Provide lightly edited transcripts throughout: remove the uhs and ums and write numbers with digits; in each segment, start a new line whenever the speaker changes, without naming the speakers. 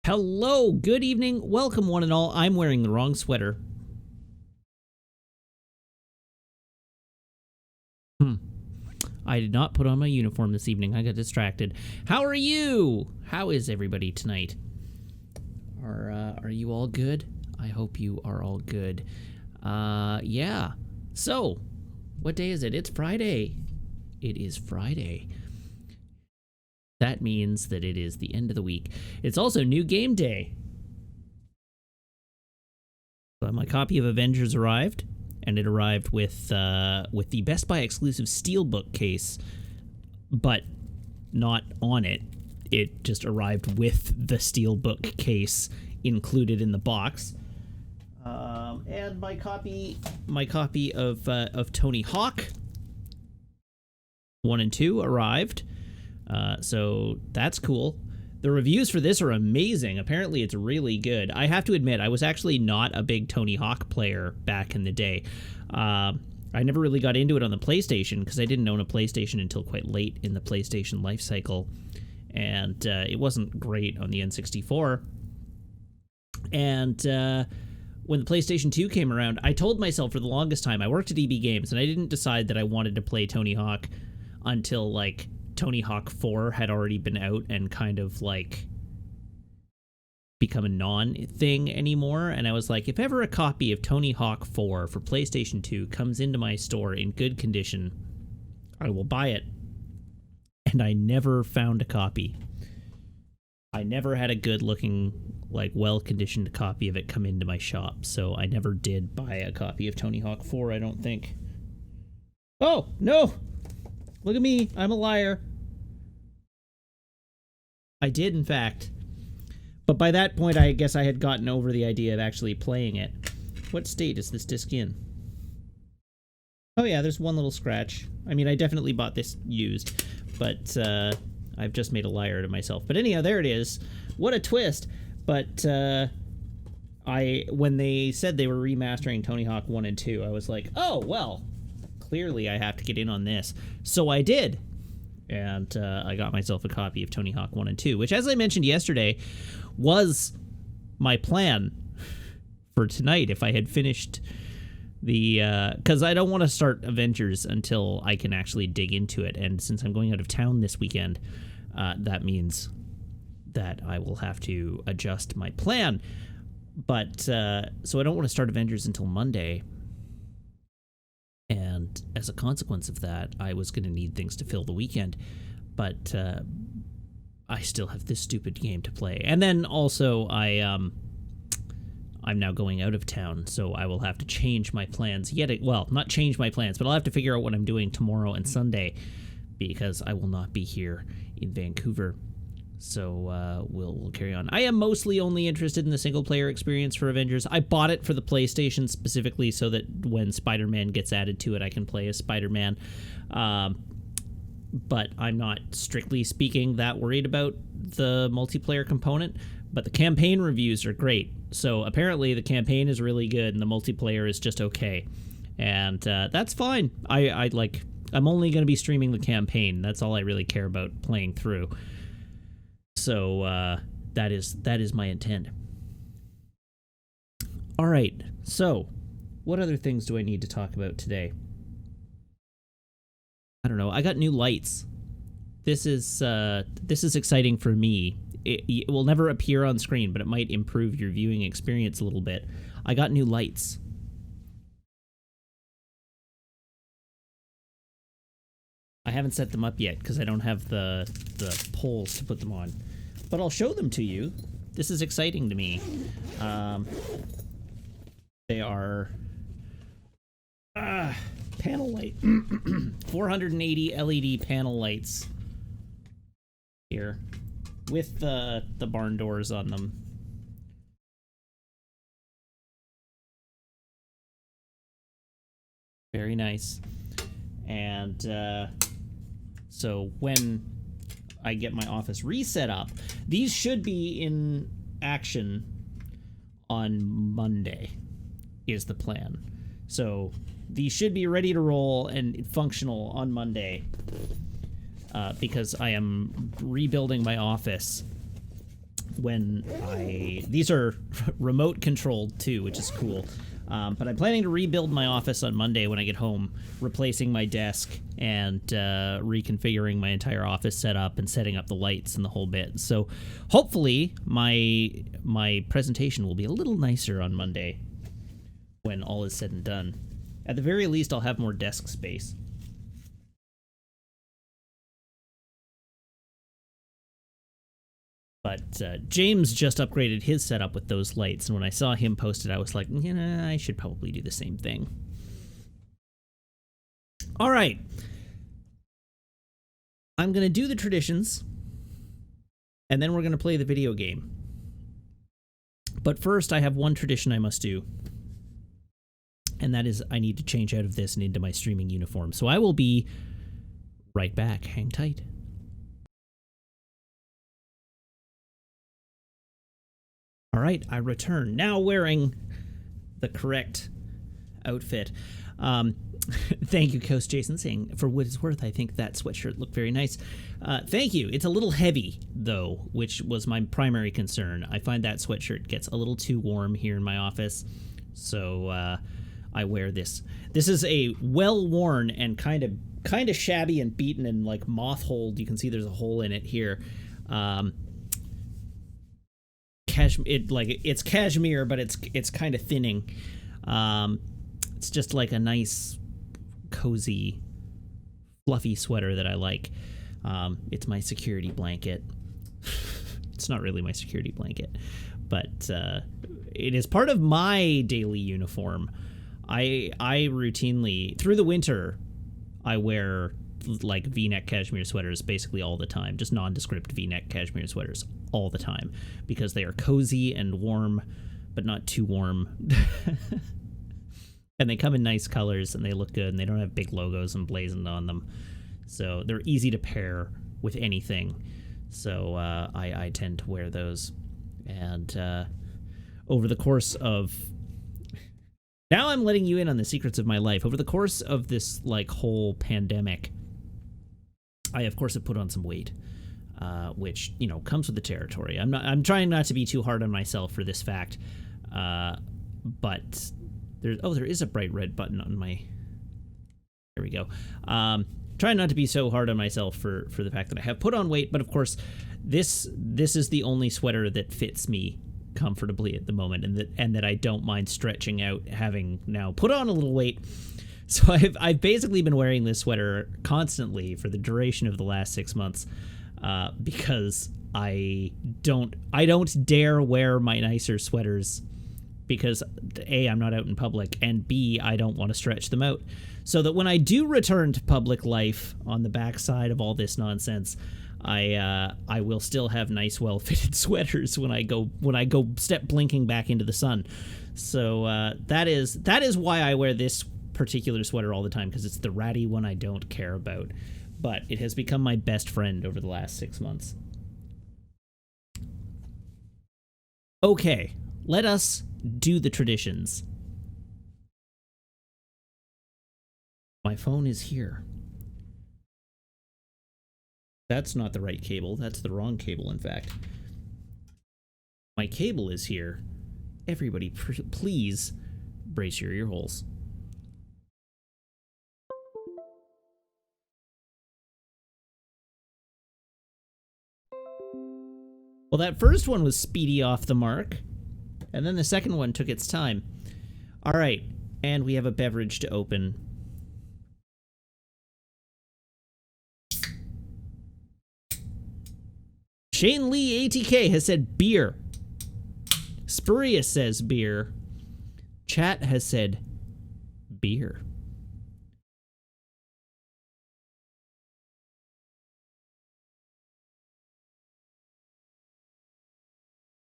Hello, good evening, welcome one and all. I'm wearing the wrong sweater. I did not put on my uniform this evening. I got distracted. How are you? How is everybody tonight? Are you all good? I hope you are all good. Yeah. So, what day is it? It's Friday. It is Friday. That means that it is the end of the week. It's also new game day. So my copy of Avengers arrived, and it arrived with the Best Buy exclusive Steelbook case, but not on it. It just arrived with the Steelbook case included in the box. And my copy of Tony Hawk 1 and 2 arrived. So that's cool. The reviews for this are amazing. Apparently it's really good. I have to admit, I was actually not a big Tony Hawk player back in the day. I never really got into it on the PlayStation because I didn't own a PlayStation until quite late in the PlayStation life cycle. And it wasn't great on the N64. And when the PlayStation 2 came around, I told myself for the longest time, I worked at EB Games, and I didn't decide that I wanted to play Tony Hawk until, like, Tony Hawk 4 had already been out and kind of, like, become a non-thing anymore. And I was like, if ever a copy of Tony Hawk 4 for PlayStation 2 comes into my store in good condition, I will buy it. And I never found a copy. I never had a good-looking, like, well-conditioned copy of it come into my shop, so I never did buy a copy of Tony Hawk 4, I don't think. Oh, no! Look at me, I'm a liar. I did, in fact. But by that point, I guess I had gotten over the idea of actually playing it. What state is this disc in? Oh yeah, there's one little scratch. I mean, I definitely bought this used, but I've just made a liar to myself. But anyhow, there it is. What a twist. But when they said they were remastering Tony Hawk 1 and 2, I was like, oh, well, clearly I have to get in on this. So I did. And I got myself a copy of Tony Hawk 1 and 2, which, as I mentioned yesterday, was my plan for tonight if I had finished the... because I don't want to start Avengers until I can actually dig into it. And since I'm going out of town this weekend, that means that I will have to adjust my plan. But, so I don't want to start Avengers until Monday. And as a consequence of that, I was going to need things to fill the weekend. But I still have this stupid game to play. And then also, I'm now going out of town, so I will have to change my plans well, not change my plans, but I'll have to figure out what I'm doing tomorrow and Sunday, because I will not be here in Vancouver. So we'll carry on. I am mostly only interested in the single-player experience for Avengers. I bought it for the PlayStation specifically so that when Spider-Man gets added to it, I can play as Spider-Man. But I'm not, strictly speaking, that worried about the multiplayer component. But the campaign reviews are great. So apparently the campaign is really good and the multiplayer is just okay. And that's fine. I'm only going to be streaming the campaign. That's all I really care about playing through. So that is my intent. All right. So, what other things do I need to talk about today? I don't know. I got new lights. This is exciting for me. It will never appear on screen, but it might improve your viewing experience a little bit. I got new lights. I haven't set them up yet because I don't have the poles to put them on. But I'll show them to you. This is exciting to me. They are panel light. 480 LED panel lights here with the barn doors on them. Very nice. And so when I get my office reset up, these should be in action on Monday, is the plan. So these should be ready to roll and functional on Monday, because I am rebuilding my office when these are remote controlled too, which is cool. But I'm planning to rebuild my office on Monday when I get home, replacing my desk and reconfiguring my entire office setup and setting up the lights and the whole bit. So hopefully my presentation will be a little nicer on Monday when all is said and done. At the very least, I'll have more desk space. But James just upgraded his setup with those lights, and when I saw him post it, I was like, I should probably do the same thing. All right. I'm going to do the traditions, and then we're going to play the video game. But first, I have one tradition I must do, and that is I need to change out of this and into my streaming uniform. So I will be right back. Hang tight. All right, I return, now wearing the correct outfit. Thank you, Coast Jason, saying, for what it's worth, I think that sweatshirt looked very nice. Thank you. It's a little heavy, though, which was my primary concern. I find that sweatshirt gets a little too warm here in my office, so I wear this. This is a well-worn and kind of shabby and beaten and, like, moth-holed. You can see there's a hole in it here. It's cashmere, but it's kind of thinning. It's just like a nice, cozy, fluffy sweater that I like. It's my security blanket. It's not really my security blanket, but it is part of my daily uniform. I routinely, through the winter, I wear like V-neck cashmere sweaters basically all the time, just nondescript V-neck cashmere sweaters all the time, because they are cozy and warm, but not too warm. And they come in nice colors and they look good, and they don't have big logos emblazoned on them, so they're easy to pair with anything. So I tend to wear those, and over the course of, now I'm letting you in on the secrets of my life. Over the course of this like whole pandemic, I, of course, have put on some weight, which, comes with the territory. I'm trying not to be too hard on myself for this fact, but there is a bright red button on my, there we go. Trying not to be so hard on myself for the fact that I have put on weight, but of course, this is the only sweater that fits me comfortably at the moment, and that I don't mind stretching out, having now put on a little weight. So I've basically been wearing this sweater constantly for the duration of the last 6 months, because I don't dare wear my nicer sweaters, because A, I'm not out in public, and B, I don't want to stretch them out. So that when I do return to public life on the backside of all this nonsense, I will still have nice, well-fitted sweaters when I go step blinking back into the sun. So that is why I wear this particular sweater all the time, because it's the ratty one I don't care about, but it has become my best friend over the last 6 months. Okay, let us do the traditions. My phone is here. That's not the right cable. That's the wrong cable, in fact. My cable is here. Everybody, please brace your ear holes. Well, that first one was speedy off the mark, and then the second one took its time. All right, and we have a beverage to open. Shane Lee ATK has said beer. Spurious says beer. Chat has said beer.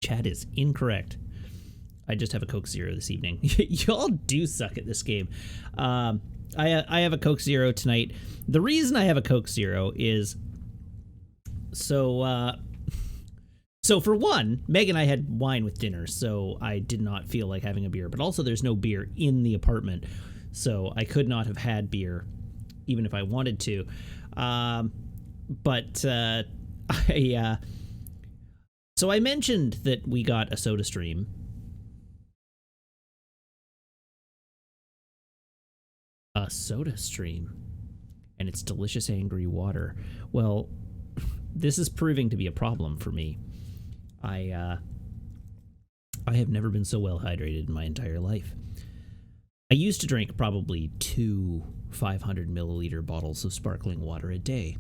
Chat is incorrect. I just have a Coke Zero this evening. Y'all do suck at this game. I have a Coke Zero tonight. The reason I have a Coke Zero is so for one, Meg and I had wine with dinner, so I did not feel like having a beer. But also, there's no beer in the apartment, so I could not have had beer, even if I wanted to. So I mentioned that we got a SodaStream. A SodaStream. And it's delicious angry water. Well, this is proving to be a problem for me. I have never been so well hydrated in my entire life. I used to drink probably 2 500 milliliter bottles of sparkling water a day.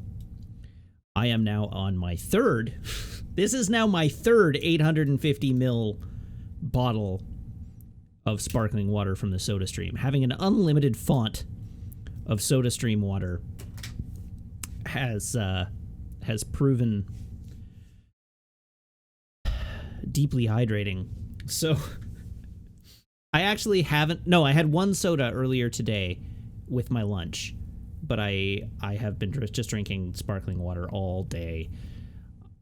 I am now on my third. This is now my third 850 ml bottle of sparkling water from the SodaStream. Having an unlimited font of SodaStream water has proven deeply hydrating. So I actually haven't... No, I had one soda earlier today with my lunch, but I have been just drinking sparkling water all day.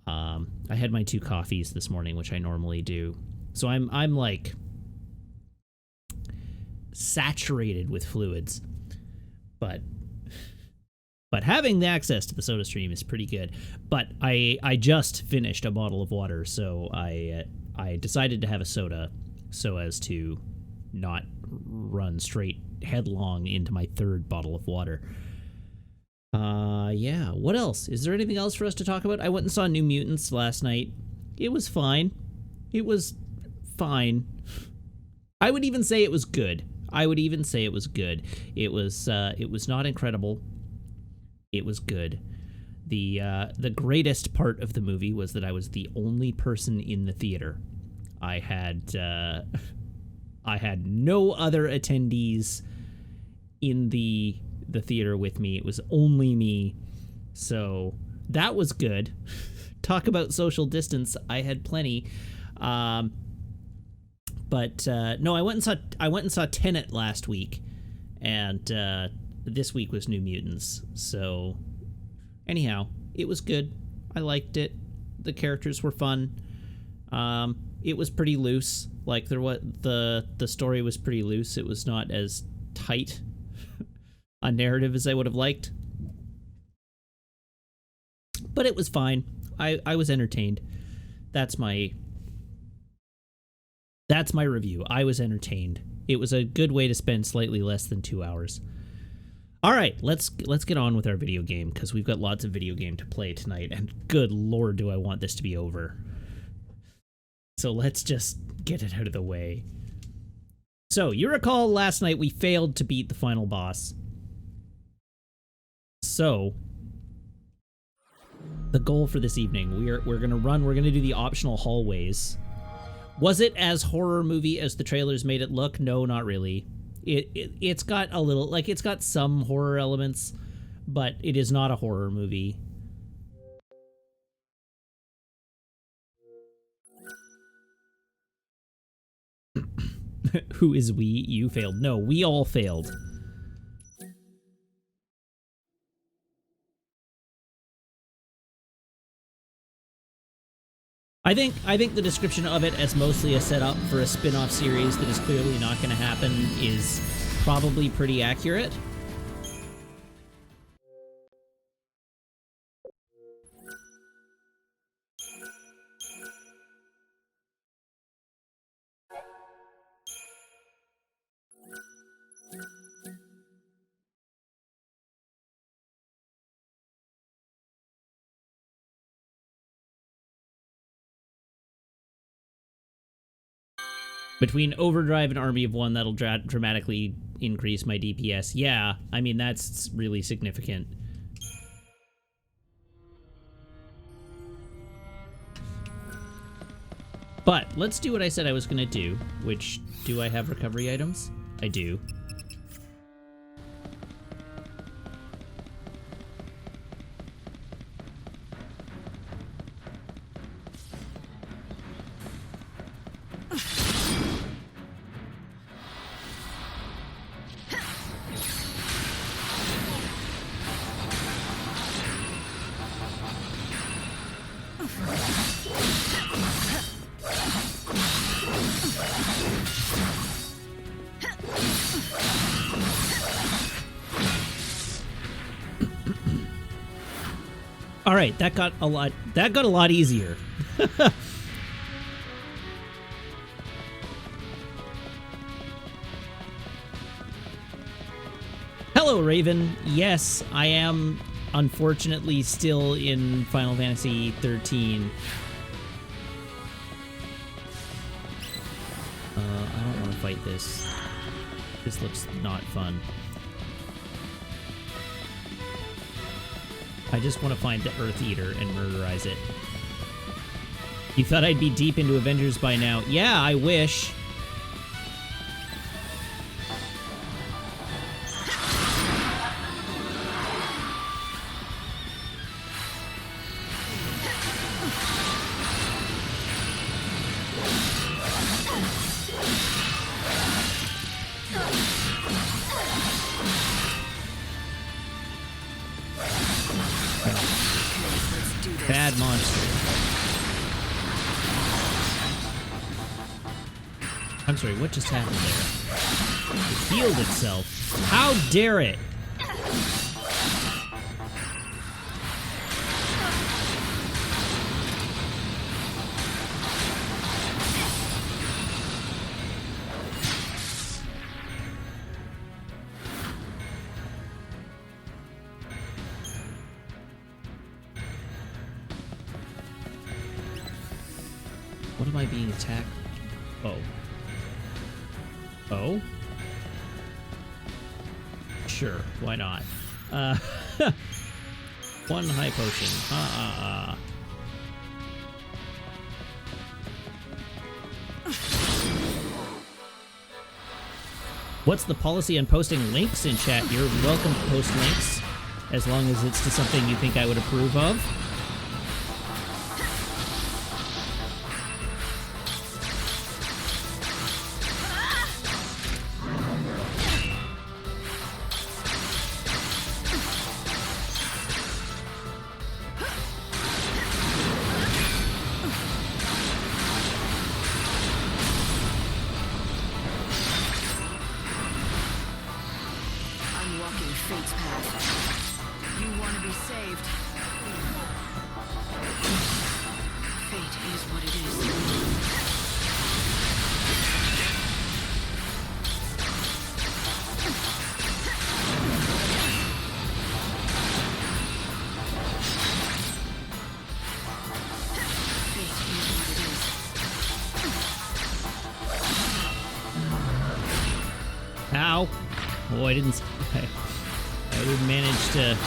I had my 2 coffees this morning, which I normally do. So I'm like saturated with fluids. But having the access to the SodaStream is pretty good. But I just finished a bottle of water, so I decided to have a soda so as to not run straight headlong into my third bottle of water. Yeah, what else? Is there anything else for us to talk about? I went and saw New Mutants last night. It was fine. It was fine. I would even say it was good. It was not incredible. It was good. The greatest part of the movie was that I was the only person in the theater. I had no other attendees in the theater with me. It was only me. So that was good. Talk about social distance. I had plenty. But no, I went and saw Tenet last week, and this week was New Mutants. So anyhow, it was good. I liked it. The characters were fun. It was pretty loose. Like the story was pretty loose. It was not as tight a narrative as I would have liked. But it was fine. I was entertained. That's my review. I was entertained. It was a good way to spend slightly less than 2 hours. All right, let's get on with our video game, because we've got lots of video game to play tonight, and good lord do I want this to be over. So let's just get it out of the way. So, you recall last night we failed to beat the final boss. So, the goal for this evening, we're gonna do the optional hallways. Was it as horror movie as the trailers made it look? No, not really. It's got a little, like, it's got some horror elements, but it is not a horror movie. Who is we? You failed. No, we all failed. I think the description of it as mostly a setup for a spin-off series that is clearly not going to happen is probably pretty accurate. Between Overdrive and Army of One, that'll dramatically increase my DPS. Yeah, I mean, that's really significant. But let's do what I said I was going to do, which, do I have recovery items? I do. All right, that got a lot easier. Hello, Raven. Yes, I am unfortunately still in Final Fantasy XIII. I don't want to fight this. This looks not fun. I just want to find the Earth Eater and murderize it. You thought I'd be deep into Avengers by now? Yeah, I wish. Bad monster. I'm sorry, what just happened there? It healed itself. How dare it? What am I being attacked? Oh. Oh? Sure, why not? One high potion. What's the policy on posting links in chat? You're welcome to post links, as long as it's to something you think I would approve of.
Fate's path. You want to be saved. Fate is what it is.
Ow. Oh, I didn't manage to...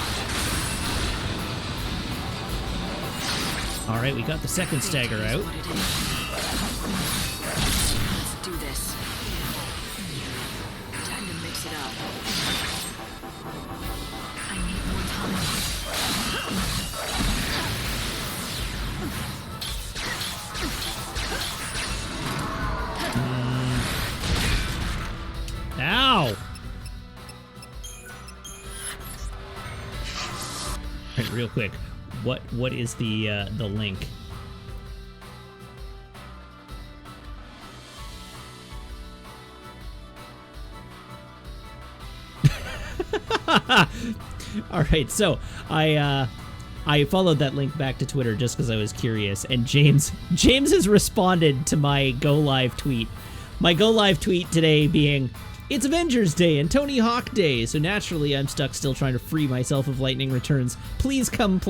Alright, we got the second stagger out.
Let's do this. Time to mix it up. I need more
time. Ow! Right, real quick, what is the link? All right, so I followed that link back to Twitter just because I was curious, and James has responded to my Go Live tweet. My Go Live tweet today being, it's Avengers Day and Tony Hawk Day, so naturally I'm stuck still trying to free myself of lightning returns. Please come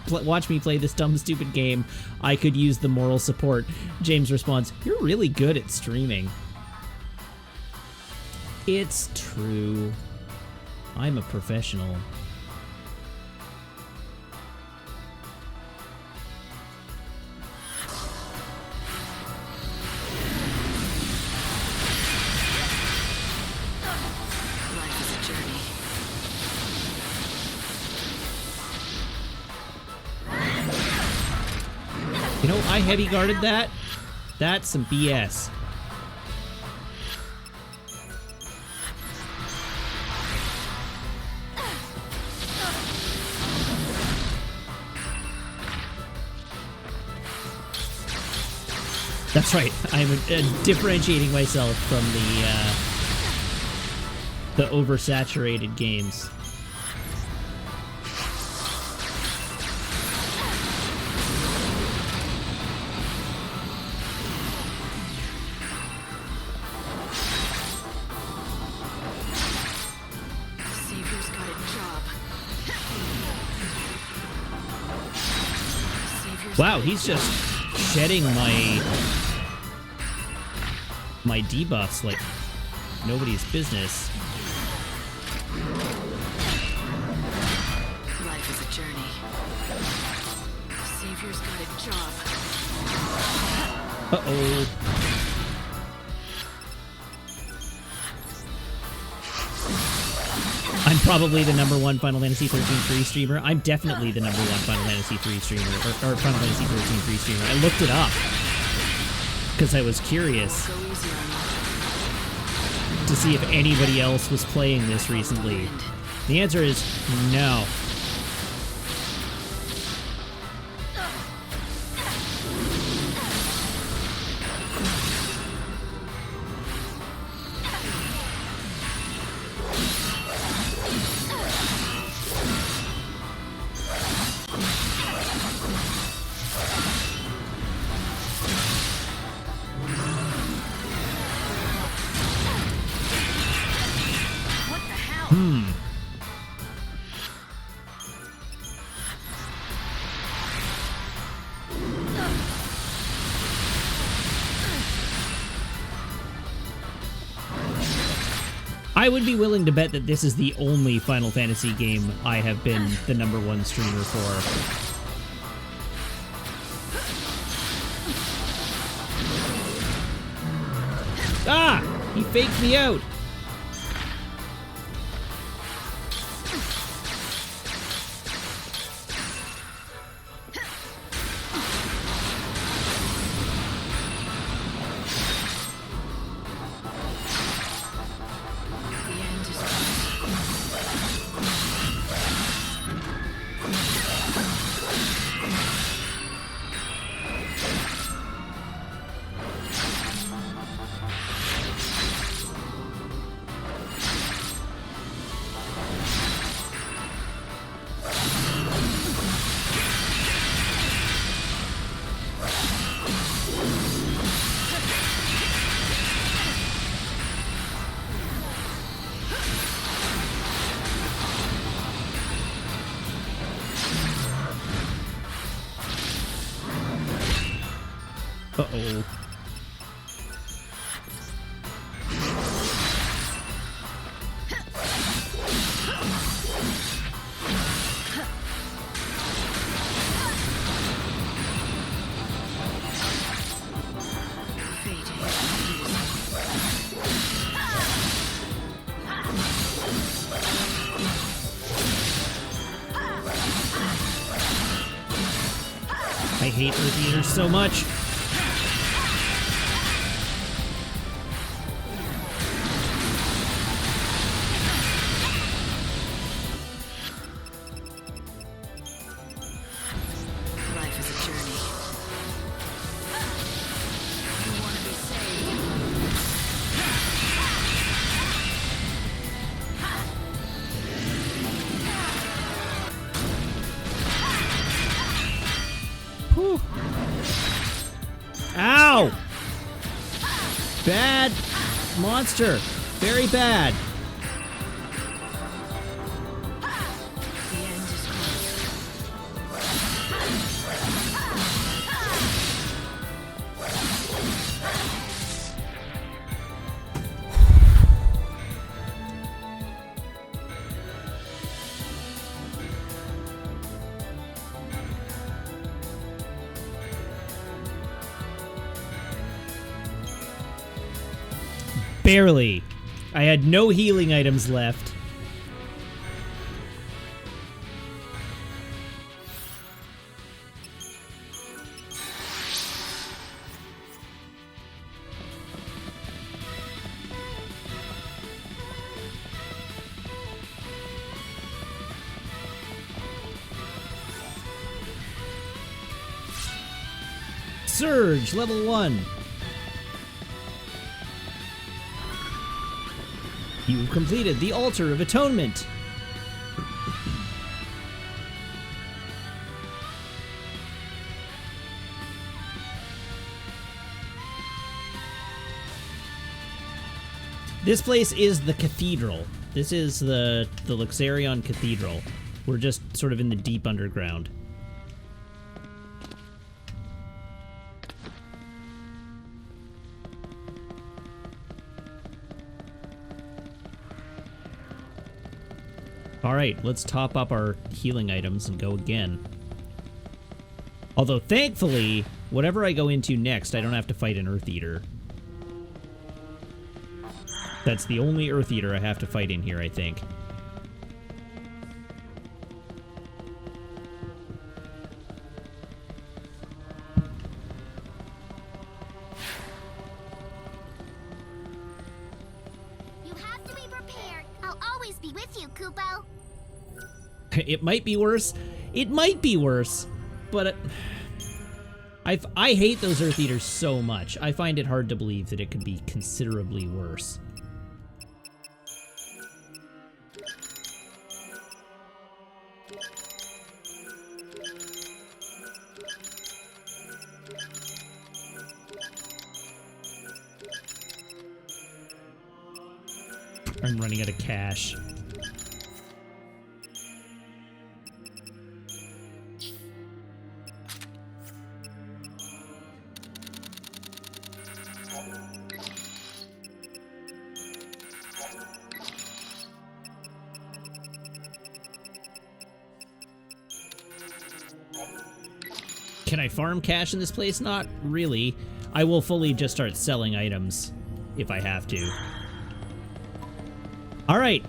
watch me play this dumb, stupid game. I could use the moral support. James responds, you're really good at streaming. It's true. I'm a professional. You know, I heavy guarded that. That's some BS. That's right. I'm differentiating myself from the oversaturated games.
Save your
Wow, he's just shedding my debuffs like nobody's business.
Life is a journey. The Savior's got a job.
Uh-oh. I'm probably the #1 Final Fantasy XIII free streamer. I'm definitely the #1 Final Fantasy III streamer, or Final Fantasy XIII free streamer. I looked it up because I was curious
Go easy on me.
to see if anybody else was playing this recently. The answer is no.
What the hell?
I would be willing to bet that this is the only Final Fantasy game I have been the #1 streamer for. Ah! He faked me out!
The end is
Uh-oh.
fate is what it is.
I hate Earth Eaters so much.
Life is a journey. You want to be saved?
Whew. Ow! Bad monster. Very bad.
The end is close.
Barely. I had no healing items left. Surge, level 1. You've completed the Altar of Atonement. This place is the cathedral. This is the Luxarion Cathedral. We're just sort of in the deep underground. Alright, let's top up our healing items and go again. Although, thankfully, whatever I go into next, I don't have to fight an Earth Eater. That's the only Earth Eater I have to fight in here, I think.
You have to be prepared. I'll always be with you, Kupo.
It might be worse. It might be worse. But I hate those Earth Eaters so much. I find it hard to believe that it could be considerably worse. I'm running out of cash. Can I farm cash in this place? Not really. I will fully just start selling items if I have to. All right.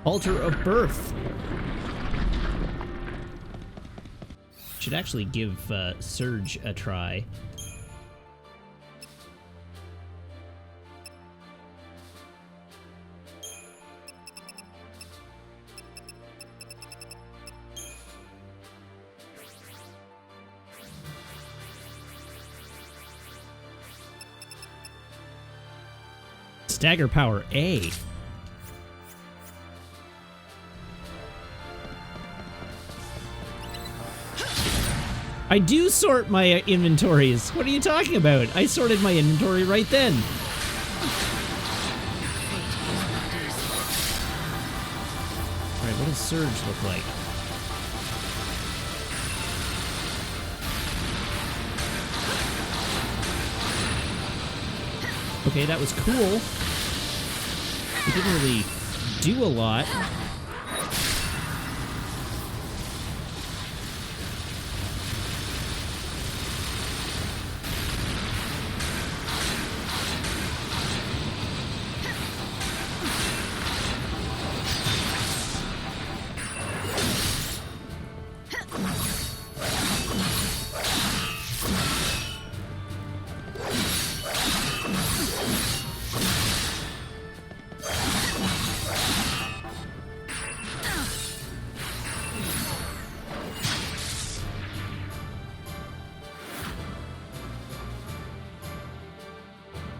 Altar of Birth. Should actually give Surge a try. Stagger Power A. I do sort my inventories. What are you talking about? I sorted my inventory right then. Alright, what does Surge look like? Okay, that was cool. It didn't really do a lot.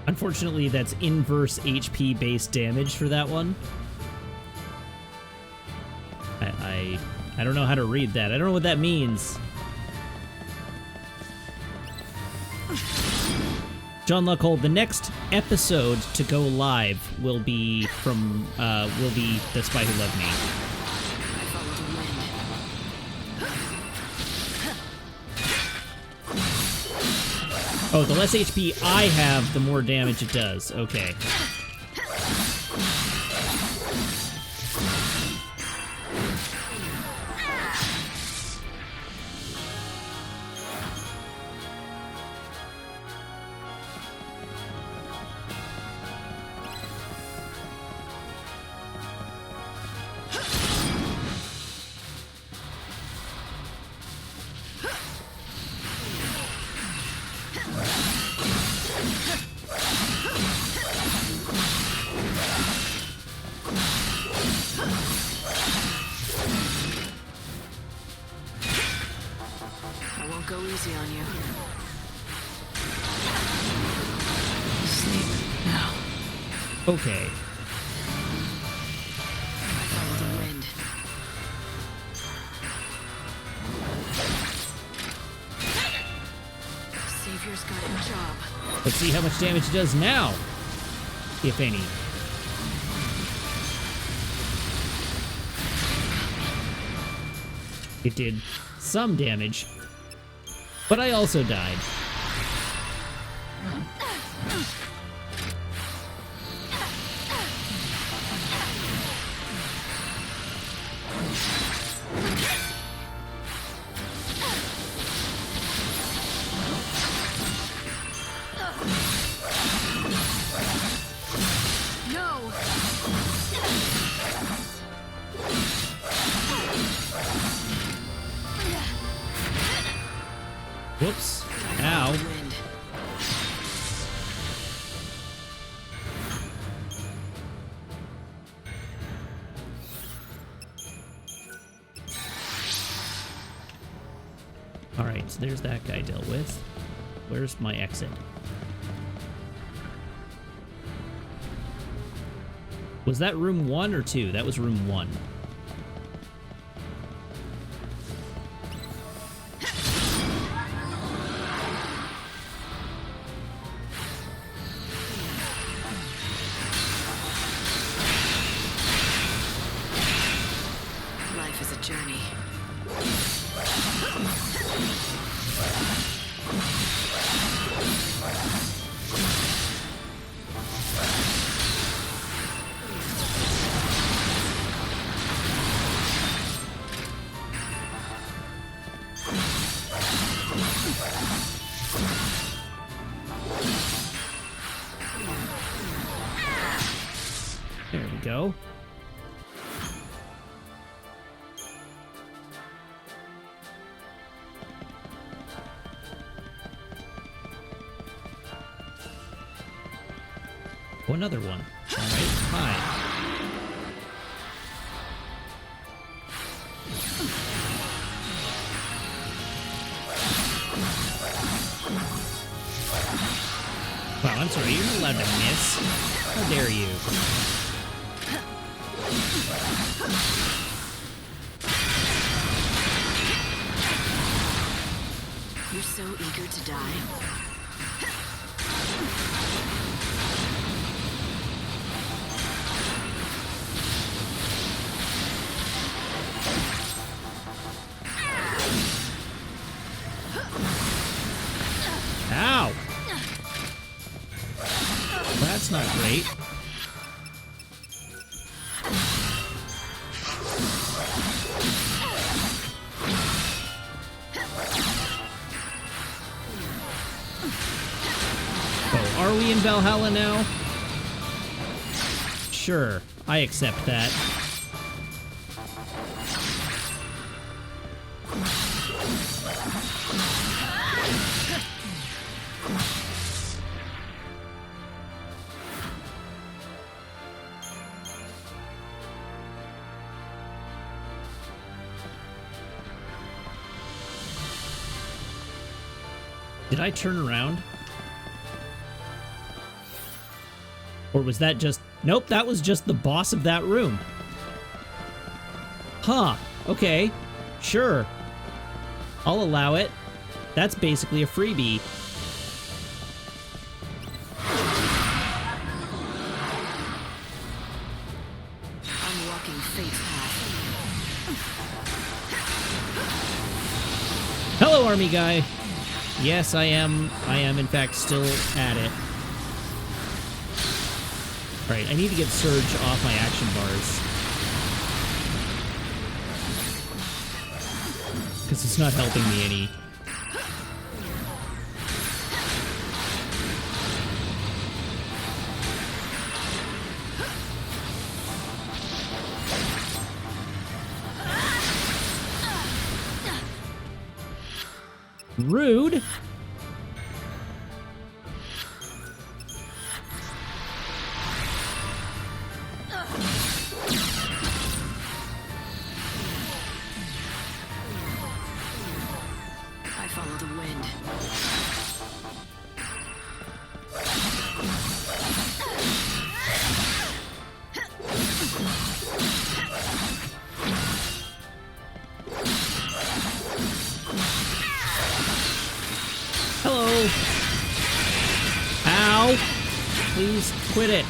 Unfortunately, that's inverse HP based damage for that one. I don't know how to read that. I don't know what that means. John Luckhold, the next episode to go live will be from The Spy Who Loved Me. Oh, the less HP I have, the more damage it does. Okay.
Go easy on you. Sleep now.
Okay.
Follow the wind. Savior's got a job.
Let's see how much damage it does now, if any. It did some damage. But I also died. Alright, so there's that guy dealt with. Where's my exit? Was that room 1 or 2? That was room 1.
Life is a journey.
There we go. Oh, another one. All right, hi. Wow, I'm sorry, you're not allowed to miss. How dare you?
You're so eager to die.
Ow! That's not great. Oh, are we in Valhalla now? Sure, I accept that. Did I turn around? Or was that just... Nope, that was just the boss of that room. Huh. Okay. Sure. I'll allow it. That's basically a freebie.
I'm walking fate's path.
Hello, army guy. Yes, I am in fact still at it. Right, I need to get Surge off my action bars. Because it's not helping me any. Rude.
I follow the wind.
Hello. Ow. Please quit it.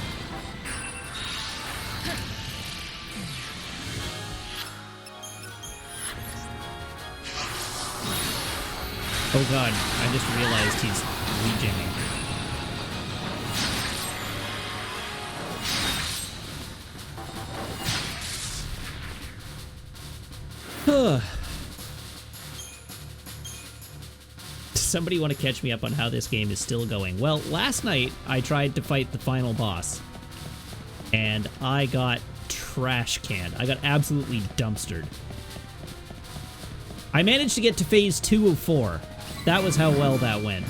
Oh god, I just realized he's regenning. Does somebody want to catch me up on how this game is still going? Well, last night I tried to fight the final boss, and I got trash canned. I got absolutely dumpstered. I managed to get to phase 2 of 4. That was how well that went.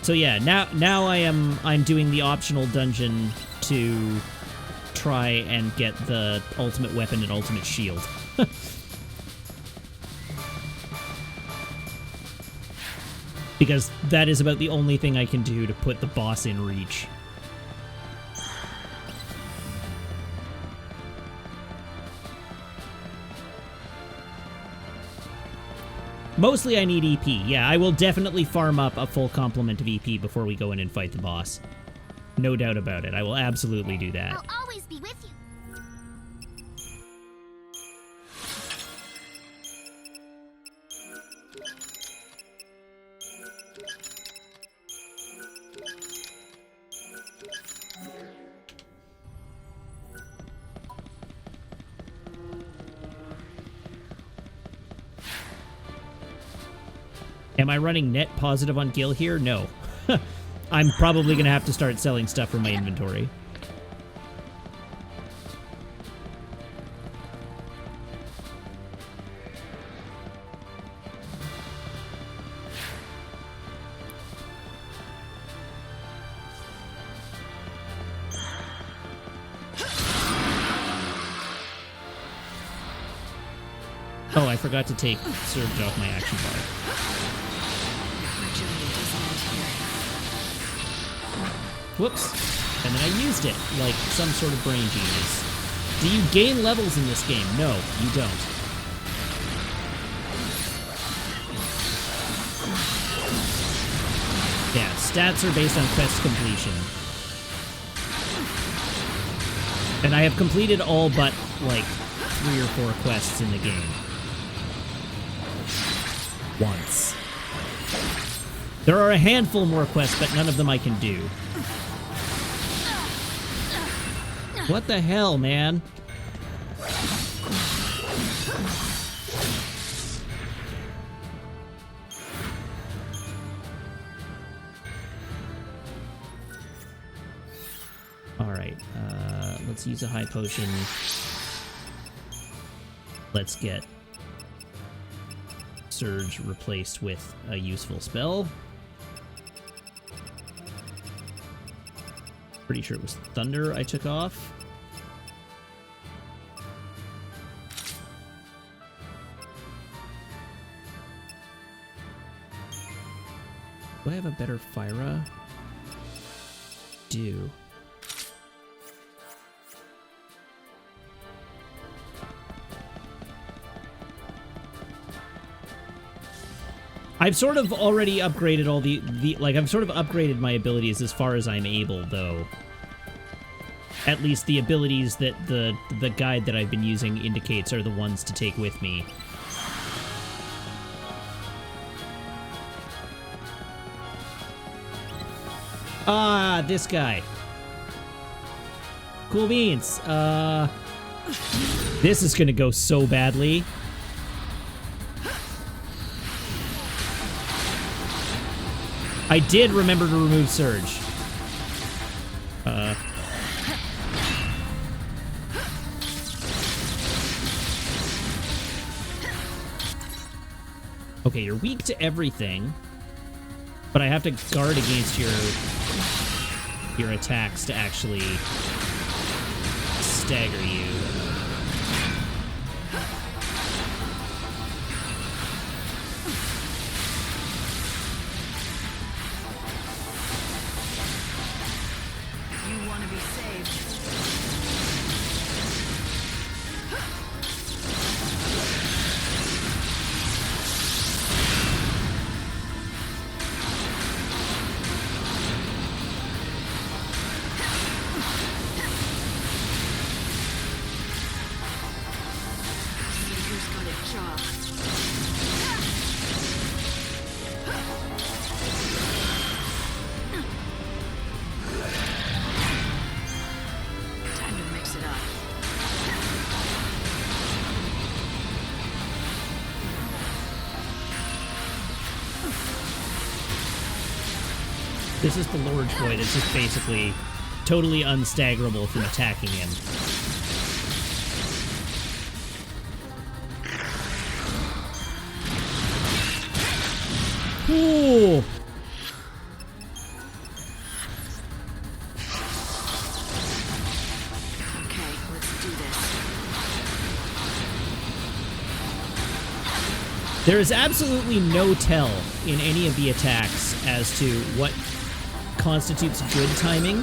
So yeah, now I'm doing the optional dungeon to try and get the ultimate weapon and ultimate shield. Because that is about the only thing I can do to put the boss in reach. Mostly I need EP. Yeah, I will definitely farm up a full complement of EP before we go in and fight the boss. No doubt about it. I will absolutely do that.
I'll always be with you.
Am I running net positive on Gil here? No. I'm probably going to have to start selling stuff from my inventory. Oh, I forgot to take Surge off my action bar. Whoops. And then I used it, like some sort of brain genius. Do you gain levels in this game? No, you don't. Yeah, stats are based on quest completion. And I have completed all but, like, 3 or 4 quests in the game. Once. There are a handful more quests, but none of them I can do. What the hell, man? Alright, let's use a high potion. Let's get Surge replaced with a useful spell. Pretty sure it was Thunder I took off. Do I have a better Fyra? Do. I've sort of already upgraded all the like, I've sort of upgraded my abilities as far as I'm able, though. At least the abilities that the guide that I've been using indicates are the ones to take with me. Ah, this guy. Cool beans. This is gonna go so badly. I did remember to remove Surge. Okay, you're weak to everything, but I have to guard against your attacks to actually stagger you.
You want to be saved. Savior's got a job. Time to mix it up.
This is the Lord's Void. It's just basically totally unstaggerable from attacking him. Ooh. There is absolutely no tell in any of the attacks as to what constitutes good timing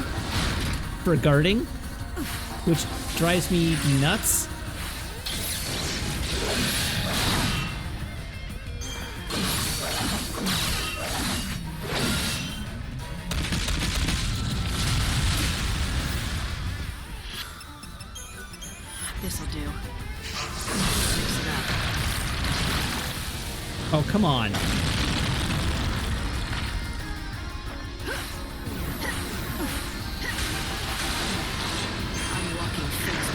for guarding, which drives me nuts.
This'll do. Mix it up.
Oh, come on.
Unlocking fixed.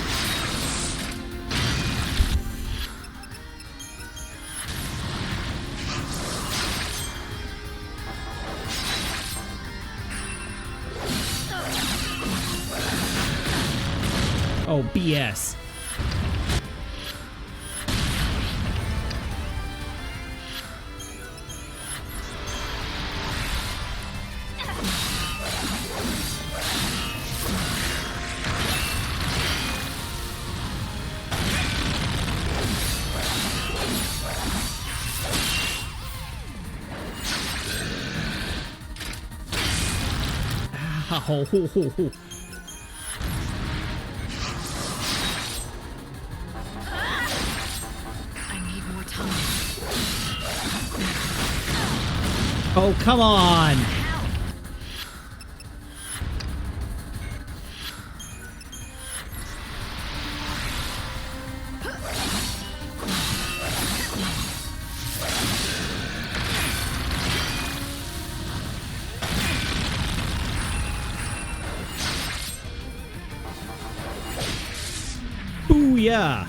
Oh, BS. Ow.
I need more time.
Oh, come on. Booyah.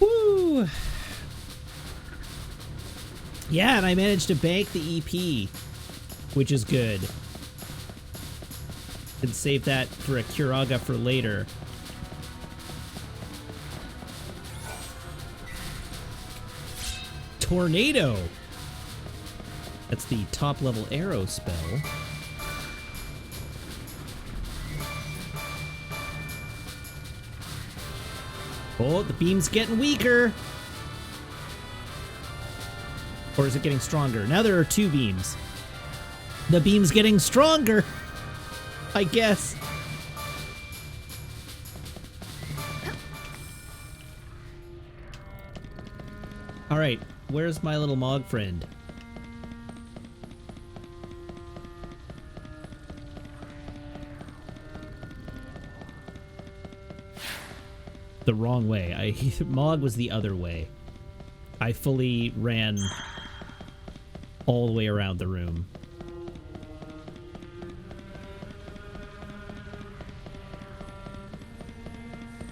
Woo. Yeah, and I managed to bank the EP, which is good. And save that for a Curaga for later. Tornado! That's the top level arrow spell. Oh, the beam's getting weaker! Or is it getting stronger? Now there are two beams. The beam's getting stronger! I guess. Alright, where's my little Mog friend? The wrong way. Mog was the other way. I fully ran all the way around the room.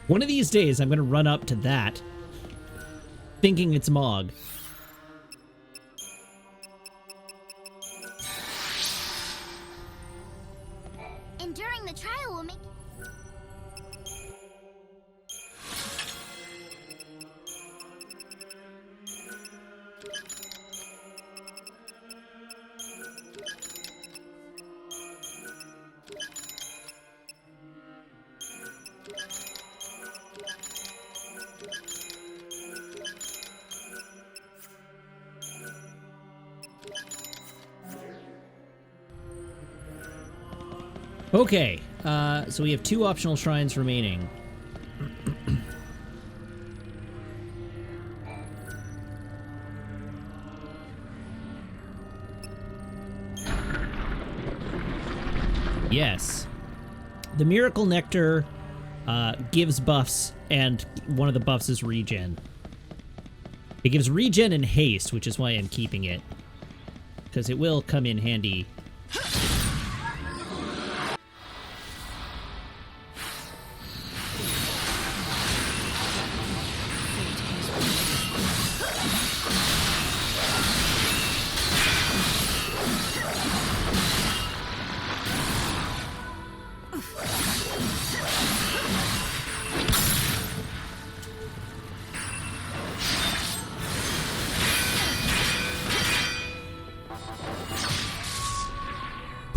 One of these days, I'm going to run up to that, thinking it's Mog.
Enduring the trial will make...
Okay, so we have 2 optional shrines remaining. Yes. The Miracle Nectar gives buffs, and one of the buffs is regen. It gives regen and haste, which is why I'm keeping it. Because it will come in handy.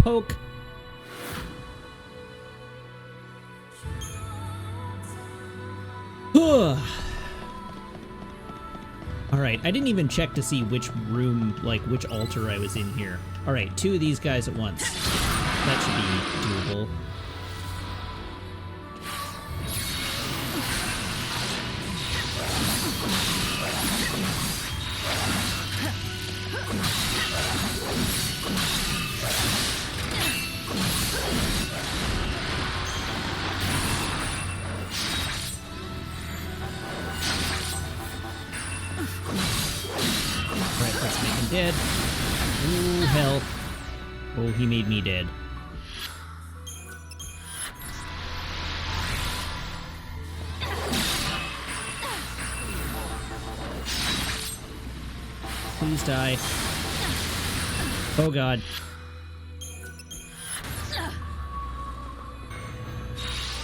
Poke. Alright, I didn't even check to see which room, like which altar I was in here. Alright, 2 of these guys at once. That should be doable. Alright, let's make him dead. Ooh, hell. Oh, he made me dead. Please die. Oh god.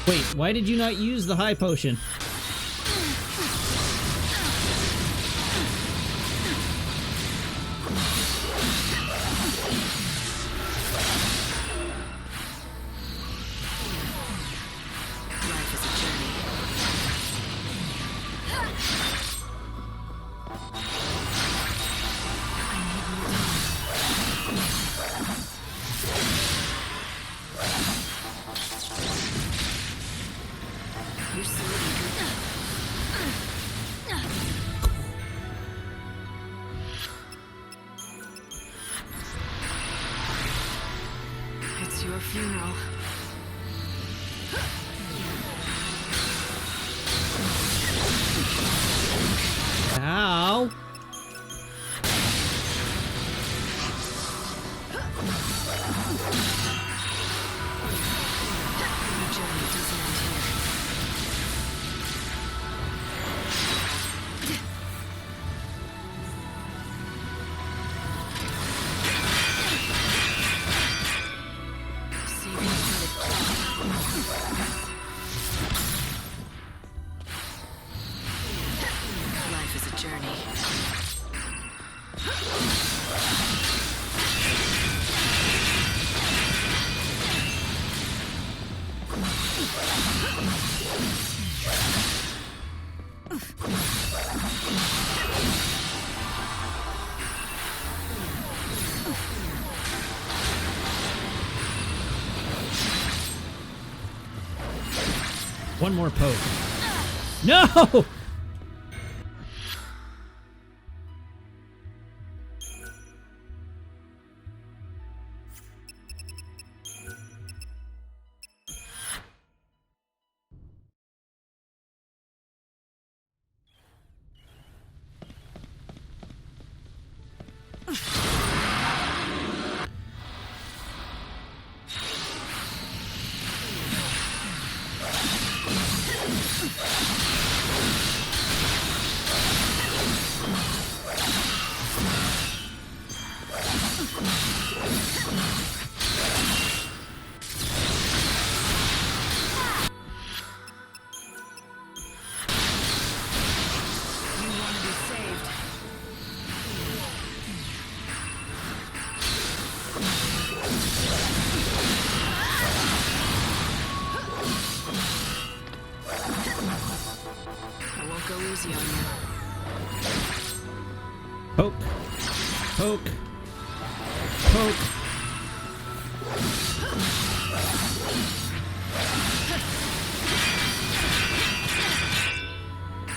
Wait, why did you not use the high potion?
It's your funeral.
Ow!
Your journey doesn't end here. Life is a journey.
One more poke. No! Go easy on you. Poke. Poke. Poke.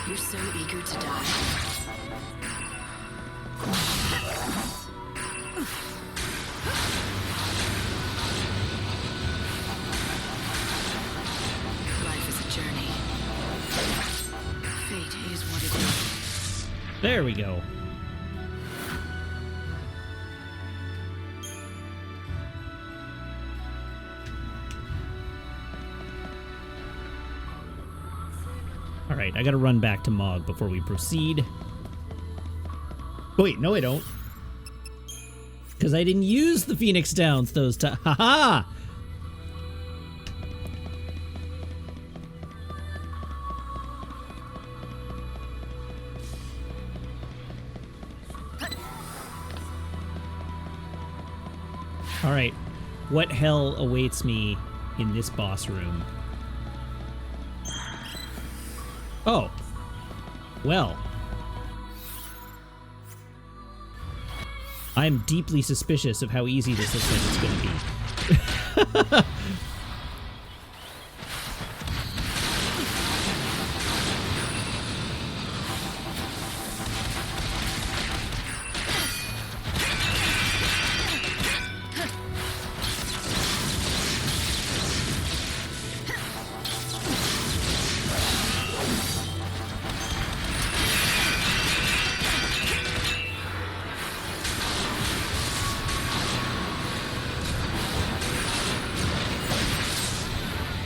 You're so eager to die. Life is a journey. Fate is what it is.
There we go. Alright, I gotta run back to Mog before we proceed. Wait, no I don't. Because I didn't use the Phoenix Downs those times. Haha! Alright, what hell awaits me in this boss room? Oh. Well. I'm deeply suspicious of how easy this looks like it's going to be.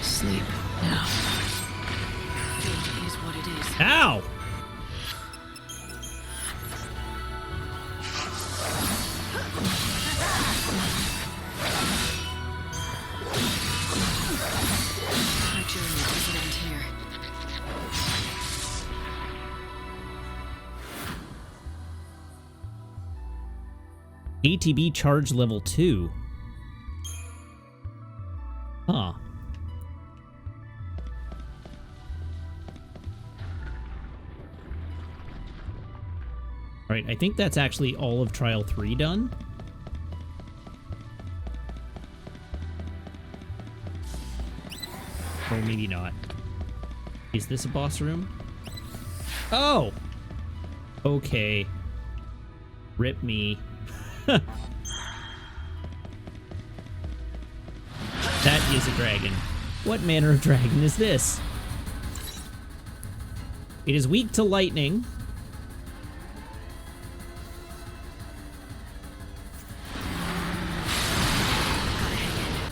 Sleep now. Fate is what it is.
Ow!
Our journey doesn't end here.
ATB charge level 2. Huh. Alright, I think that's actually all of Trial 3 done. Or maybe not. Is this a boss room? Oh! Okay. Rip me. That is a dragon. What manner of dragon is this? It is weak to lightning.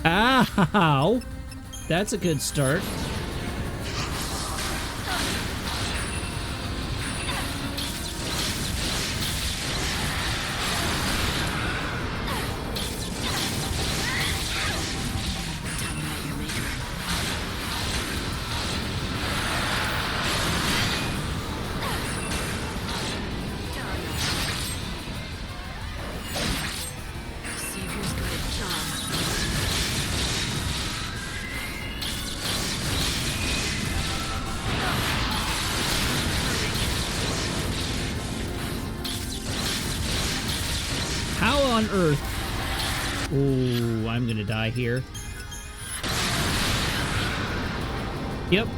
Ow! That's a good start.
Savior's got a job.
How on earth? Oh, I'm gonna die here. Yep.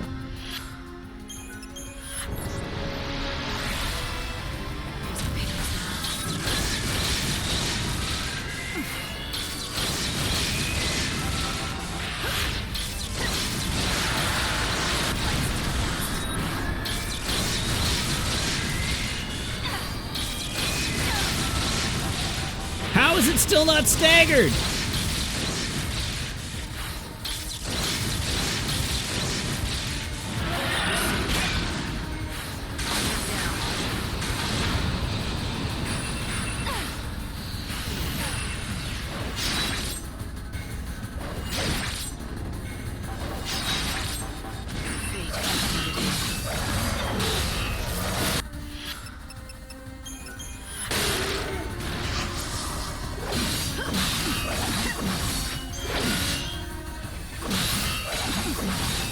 How is it still not staggered?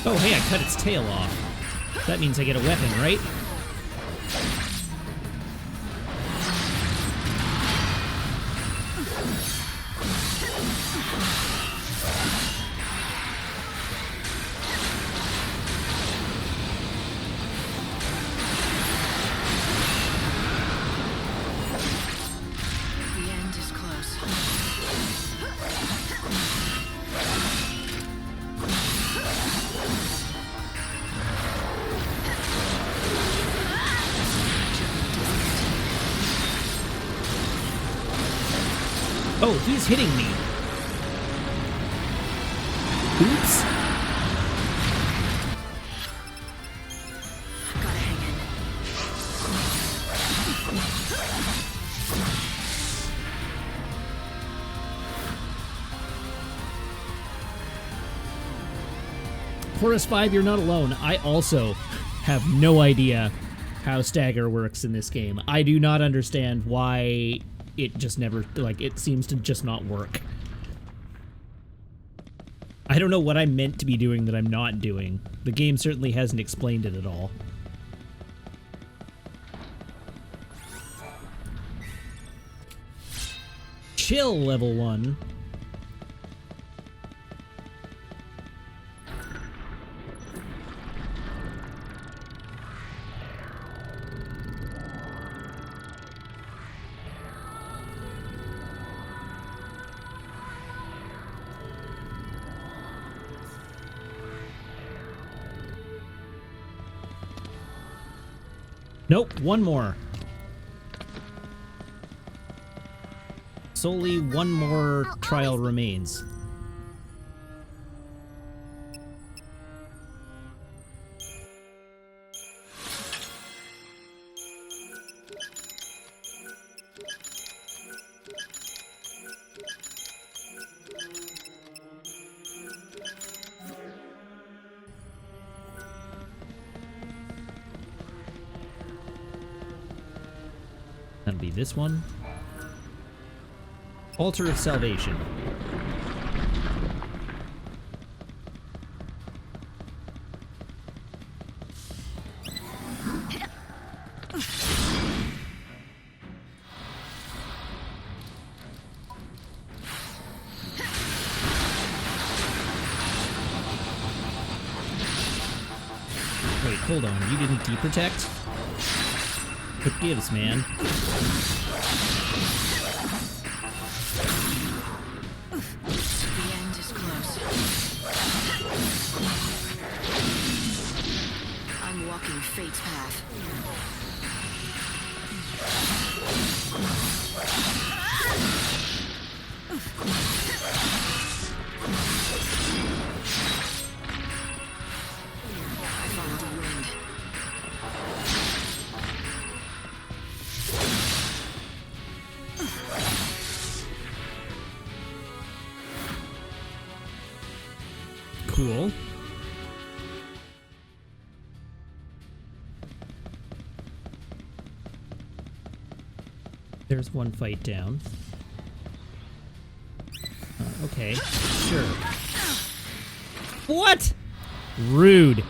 Oh, hey, I cut its tail off. That means I get a weapon, right?
The end is close.
Oh, he's hitting me. Oops.
Gotta hang in.
Chorus 5, you're not alone. I also have no idea how stagger works in this game. I do not understand why it just never, like, it seems to just not work. I don't know what I'm meant to be doing that I'm not doing. The game certainly hasn't explained it at all. Chill level 1. Nope, one more. Solely one more trial remains. That'll be this one. Altar of Salvation. Wait, hold on. You didn't deprotect? What gives, man?
Fate's path. I follow the wind.
Cool. There's one fight down. Okay, sure. What? Rude.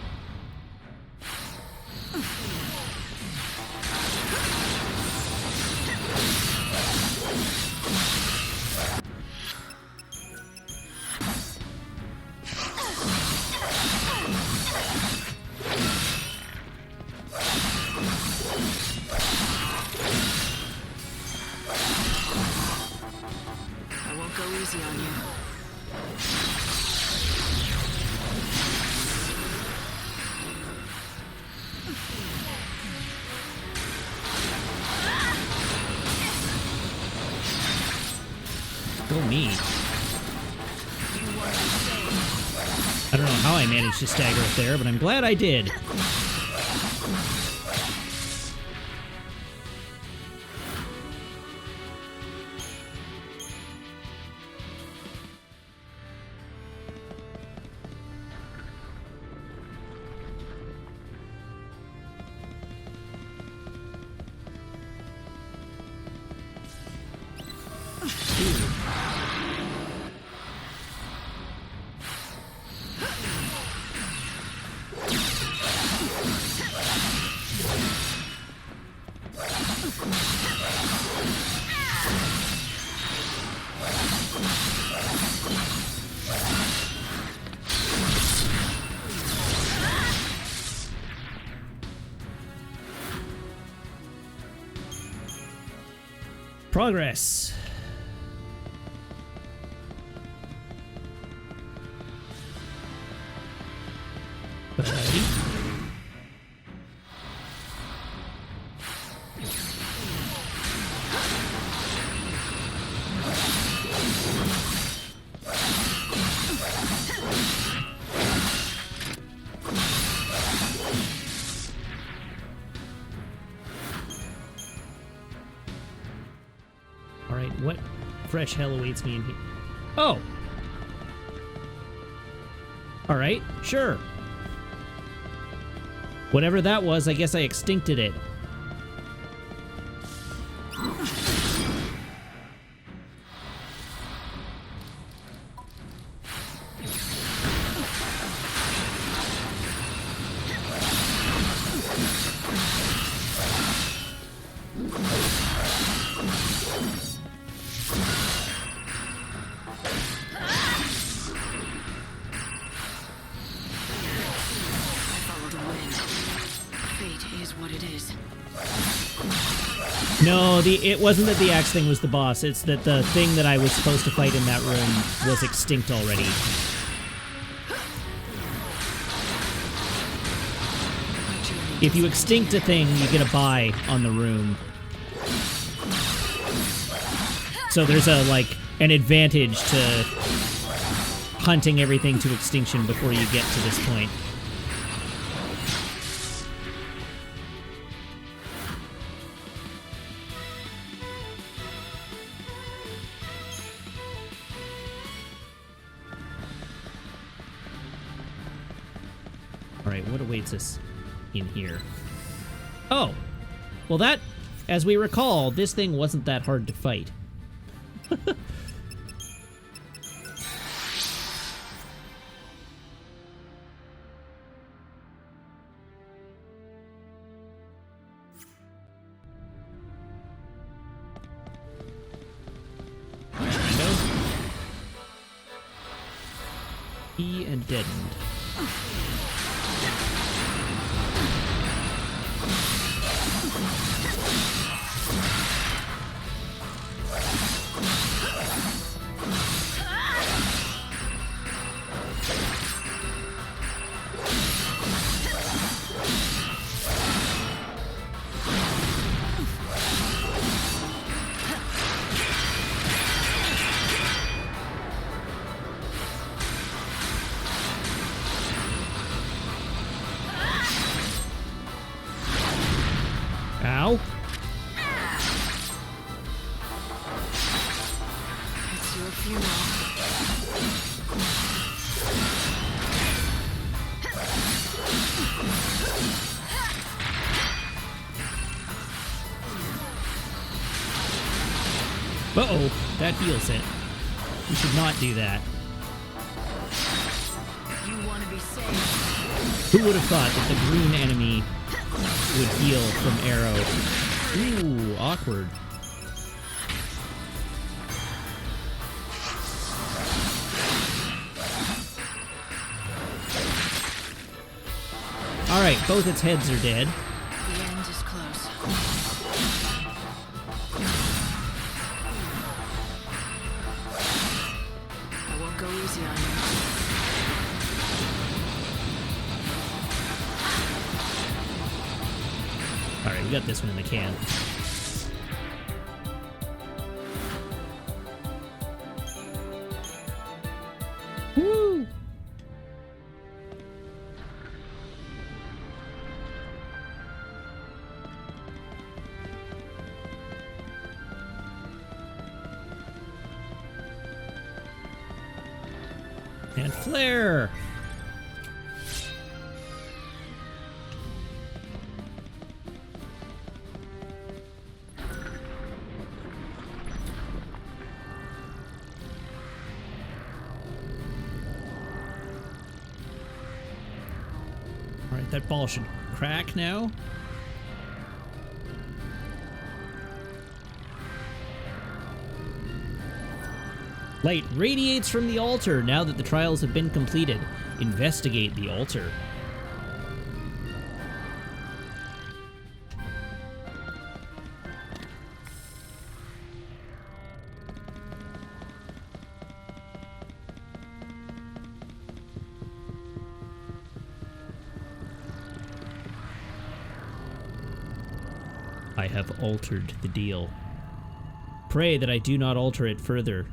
Easy on you.
Go me. I don't know how I managed to stagger it there, but I'm glad I did. Progress. Buddy. Alright, what fresh hell awaits me in here? Oh! Alright, sure. Whatever that was, I guess I extincted it. No, it wasn't that the axe thing was the boss. It's that the thing that I was supposed to fight in that room was extinct already. If you extinct a thing, you get a buy on the room. So there's an advantage to hunting everything to extinction before you get to this point. Alright, what awaits us in here? Oh! Well that, as we recall, this thing wasn't that hard to fight. E and deadened. Ow.
It's your funeral.
Uh-oh, that heals it. We should not do that.
You want to be safe.
Who would have thought that the green enemy would heal from arrow? Ooh, awkward. Alright, both its heads are dead.
The end is close. I won't go easy on you.
Alright, we got this one in the can. Woo! And flare! Alright, that ball should crack now. Light radiates from the altar now that the trials have been completed. Investigate the altar. I have altered the deal. Pray that I do not alter it further.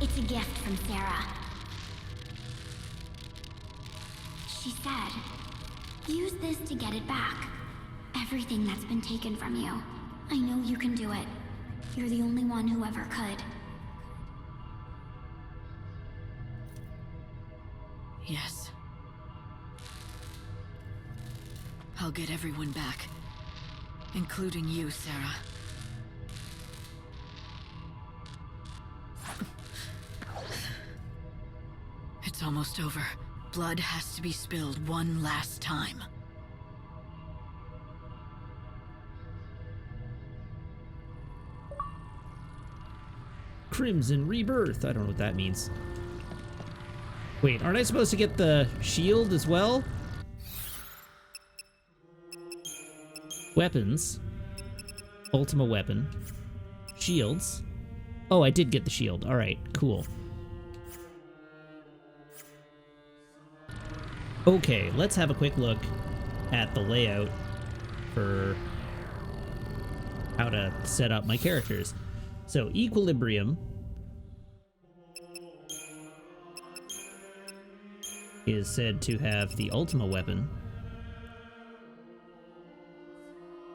It's a gift from Sarah. She said, use this to get it back. Everything that's been taken from you. I know you can do it. You're the only one who ever could.
Yes. I'll get everyone back. Including you, Sarah. almost over. Blood has to be spilled one last time.
Crimson Rebirth. I don't know what that means. Wait, aren't I supposed to get the shield as well? Weapons. Ultima weapon. Shields. Oh, I did get the shield. Alright, cool. Okay, let's have a quick look at the layout for how to set up my characters. So, Equilibrium is said to have the Ultima weapon.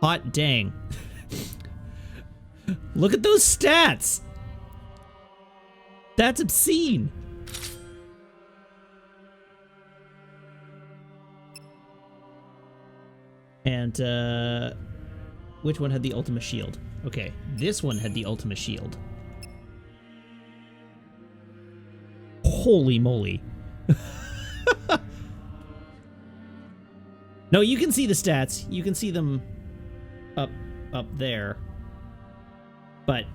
Hot dang. Look at those stats! That's obscene! And, which one had the Ultima shield? Okay, this one had the Ultima shield. Holy moly. No, you can see the stats. You can see them up there. But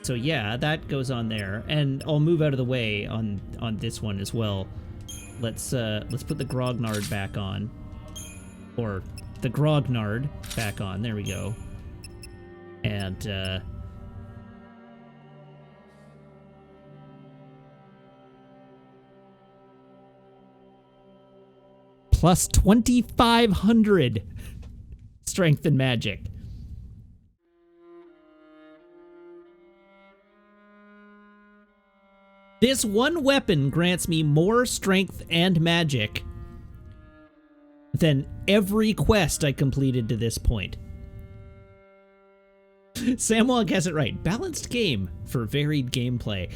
so yeah, that goes on there, and I'll move out of the way on this one as well. Let's put the Grognard back on, or the Grognard back on. There we go. And plus 2,500 strength and magic. This one weapon grants me more strength and magic than every quest I completed to this point. Samwog has it right. Balanced game for varied gameplay.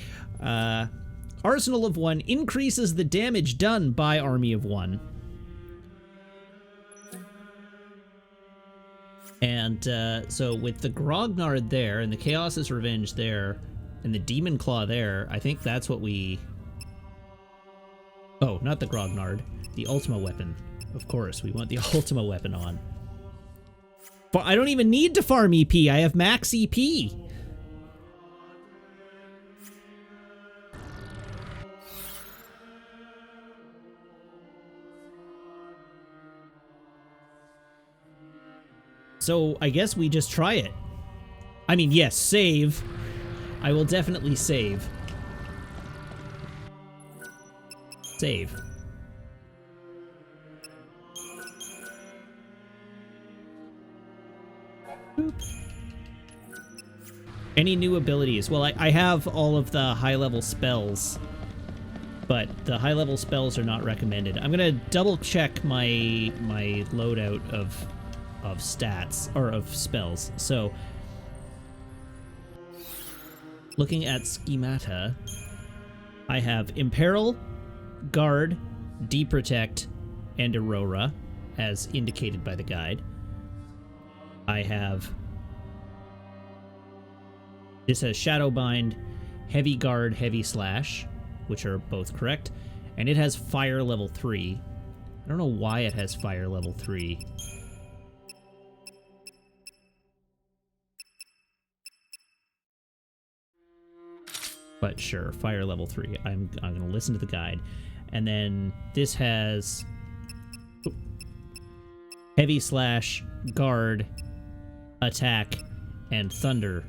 Arsenal of One increases the damage done by Army of One. And so with the Grognard there, and the Chaos's Revenge there, and the Demon Claw there, I think that's what we... Oh, not the Grognard. The Ultima weapon. Of course, we want the Ultima weapon on. But I don't even need to farm EP. I have max EP. So I guess we just try it. I mean, yes, save. I will definitely save. Save. Boop. Any new abilities? Well, I have all of the high-level spells, but the high-level spells are not recommended. I'm gonna double-check my loadout of stats, or of spells. So, looking at schemata, I have Imperil, Guard, Deprotect, and Aurora, as indicated by the guide. I have... This has Shadowbind, Heavy Guard, Heavy Slash, which are both correct. And it has Fire level 3. I don't know why it has Fire level 3. But sure, Fire level 3. I'm gonna listen to the guide. And then this has Heavy Slash, Guard, Attack, and Thunder.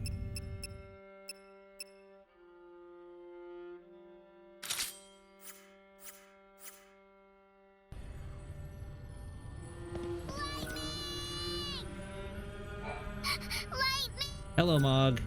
Hello, Mog.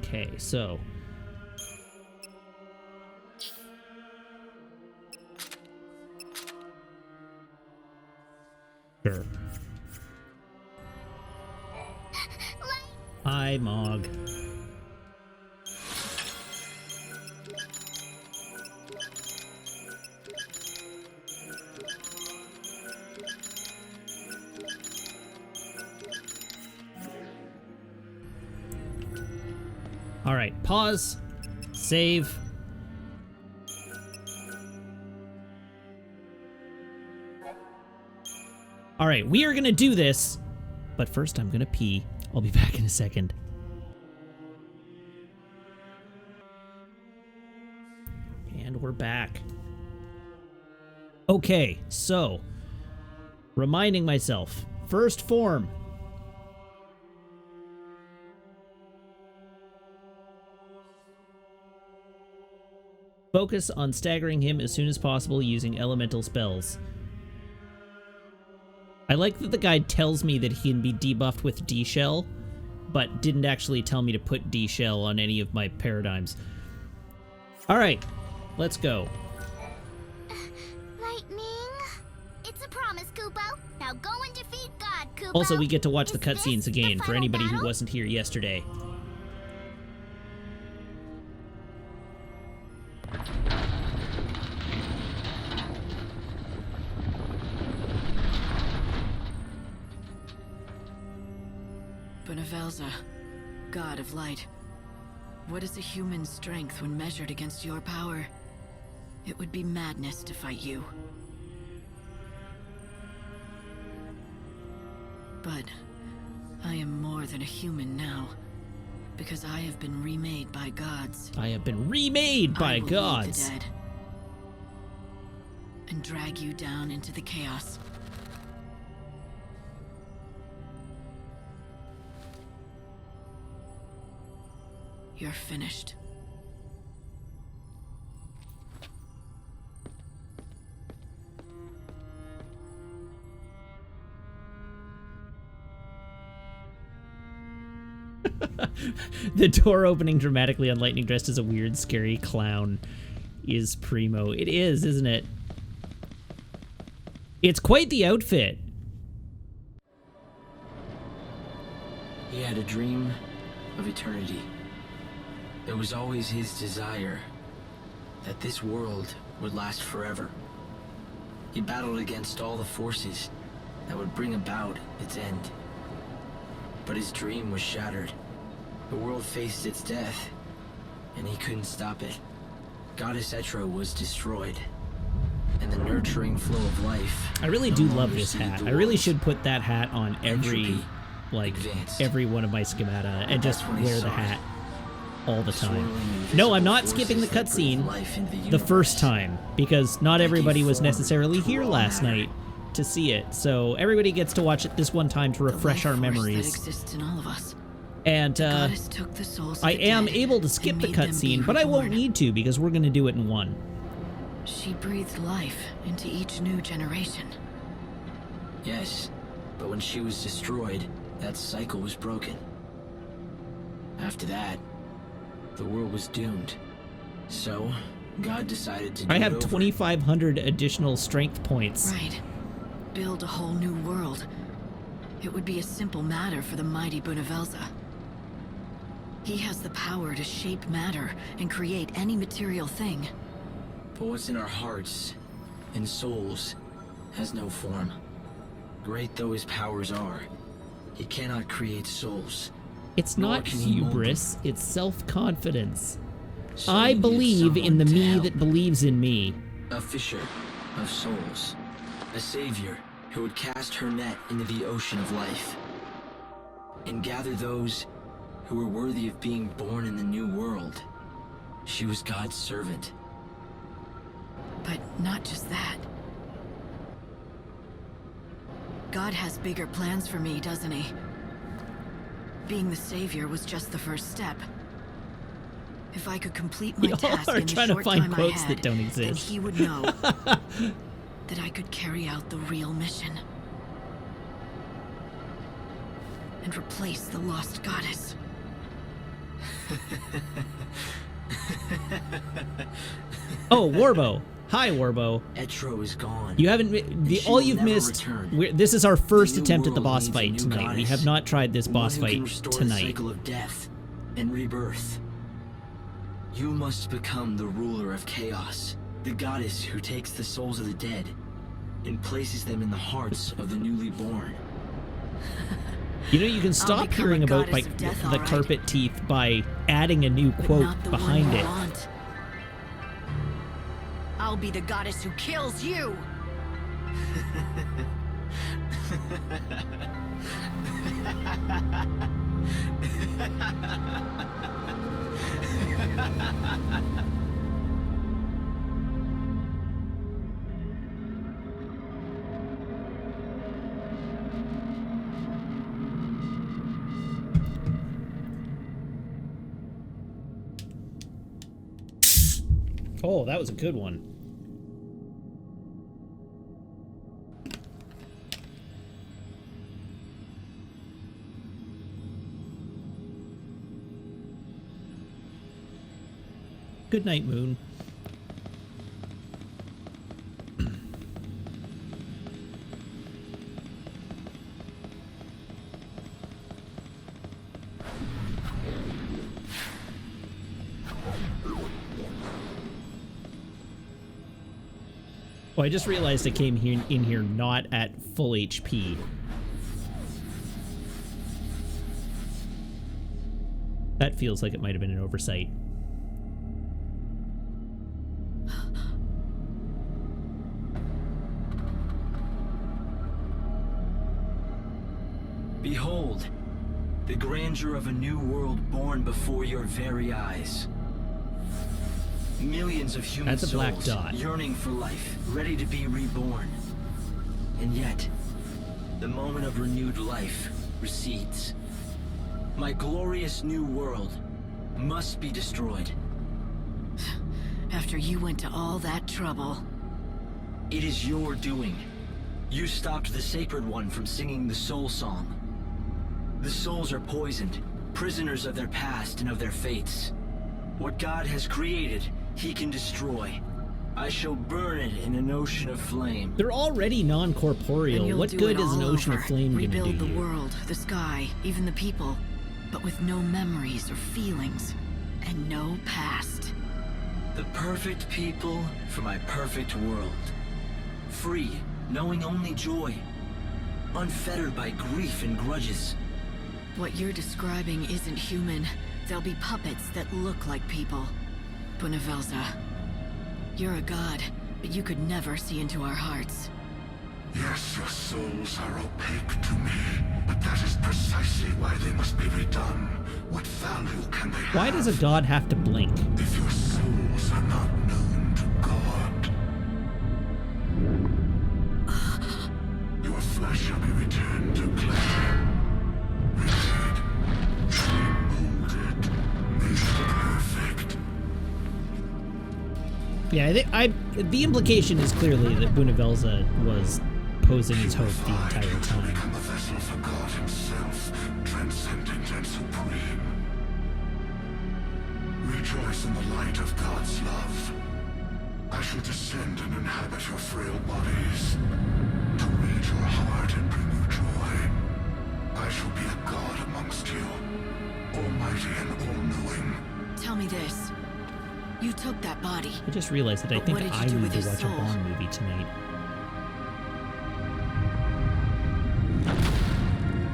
Okay, so sure. Hi, Mog. All right, pause, save. All right, we are gonna do this, but first I'm gonna pee. I'll be back in a second. And we're back. Okay, so, reminding myself, first form. Focus on staggering him as soon as possible using elemental spells. I like that the guide tells me that he can be debuffed with D-Shell, but didn't actually tell me to put D-Shell on any of my paradigms. Alright, let's go.
Lightning? It's a promise, Kupo. Now go and defeat God, Kupo.
Also, we get to watch the
Is
cutscenes
this
again
the
for
final
anybody who
battle?
wasn't here yesterday.
Bhunivelze, God of Light. What is a human's strength when measured against your power? It would be madness to fight you. But I am more than a human now, because I have been remade by gods.
I have been remade by
I will lead
gods.
the dead and drag you down into the chaos. You're finished.
The door opening dramatically on Lightning dressed as a weird, scary clown is primo. It is, isn't it? It's quite the outfit.
He had a dream of eternity. It was always his desire that this world would last forever. He battled against all the forces that would bring about its end. But his dream was shattered. The world faced its death, and he couldn't stop it. Goddess Etra was destroyed, and the nurturing flow of life.
I really
no
do
longer
love this
suited
hat.
the
I really
world.
should put that hat on every,
Entropy
like,
advanced.
every one of my schemata and just
That's when he
wear the
saw it.
hat all the time.
Swirling
No, I'm
invisible
not skipping the
forces that breathe
cutscene
life into
the
universe.
first time, because not
Taking
everybody was
form
necessarily
to
here
all
last
matter.
night to see it. So everybody gets to watch it this one time to
The
refresh our
life force
memories.
that exists in all of us.
And
Goddess took the souls of
I
the
am
dead
able to
and
skip the
made them be
cutscene, but I won't
reborn.
need to because we're going to do it in one.
She breathed life into each new generation.
Yes, but when she was destroyed, that cycle was broken. After that, the world was doomed. So, God decided to do
I
it
have
over.
2,500 additional strength points.
Right. Build a whole new world. It would be a simple matter for the mighty Bhunivelze. He has the power to shape matter and create any material thing.
But what's in our hearts and souls has no form. Great though his powers are, he cannot create souls.
It's
Nor
not
can he mold them.
hubris, it's self-confidence.
So
I
he needed
believe in the
someone to
me
help.
that believes in me.
A fisher of souls. A savior who would cast her net into the ocean of life. And gather those who were worthy of being born in the new world. She was God's servant.
But not just that. God has bigger plans for me, doesn't he? Being the savior was just the first step. If I could complete my
Y'all
task
are
in the
trying to
short
find
time
quotes
I
that
had,
don't
then
exist.
he would know that I could carry out the real mission. And replace the lost goddess.
Oh, Warbo. Hi, Warbo.
Etro is gone.
You haven't. All you've
never
missed.
return.
This is our first
The new
attempt at the
world
boss
needs a
fight
new
tonight. We
goddess.
have not tried this boss
One who can
fight
restore the
tonight.
cycle of death and rebirth. You must become the ruler of chaos, the goddess who takes the souls of the dead and places them in the hearts of the newly born.
You know, you can stop
become
hearing
a
about
goddess
like
of death,
the
all right.
carpet teeth by adding a new
But
quote
not the
behind
one you
it.
want. I'll be the goddess who kills you.
Oh, that was a good one. Good night, Moon. Oh, I just realized I came in here not at full HP. That feels like it might have been an oversight.
Behold, the grandeur of a new world born before your very eyes. Millions of human
That's a black
souls
dot.
yearning for life, ready to be reborn. And yet, the moment of renewed life recedes. My glorious new world must be destroyed.
After you went to all that trouble.
It is your doing. You stopped the Sacred One from singing the Soul Song. The souls are poisoned, prisoners of their past and of their fates. What God has created, He can destroy. I shall burn it in an ocean of flame.
They're already
And
non-corporeal.
you'll
What
do
good
it
is an
all
ocean
over.
of flame gonna
Rebuild
do
the
you?
world, the sky, even the people, but with no memories or feelings, and no past.
The perfect people for my perfect world. Free, knowing only joy. Unfettered by grief and grudges.
What you're describing isn't human. They'll be puppets that look like people. Bhunivelze, you're a god, but you could never see into our hearts.
Yes, your souls are opaque to me, but that is precisely why they must be redone. What value can they have?
Why does a god have to blink?
If your souls are not known to God? Your flesh shall be returned to clay. Renewed, remolded, made perfect.
Yeah, the implication is clearly that Bhunivelze was posing as hope the entire
To
time.
become a vessel for God himself, transcendent and supreme. Rejoice in the light of God's love. I shall descend and inhabit your frail bodies, to read your heart and bring you joy. I shall be a god amongst you, almighty and all-knowing.
Tell me this. You took that body.
I just realized that I
But
think
what did you
I
do
need
with
to
his
watch
soul?
a Bond movie tonight.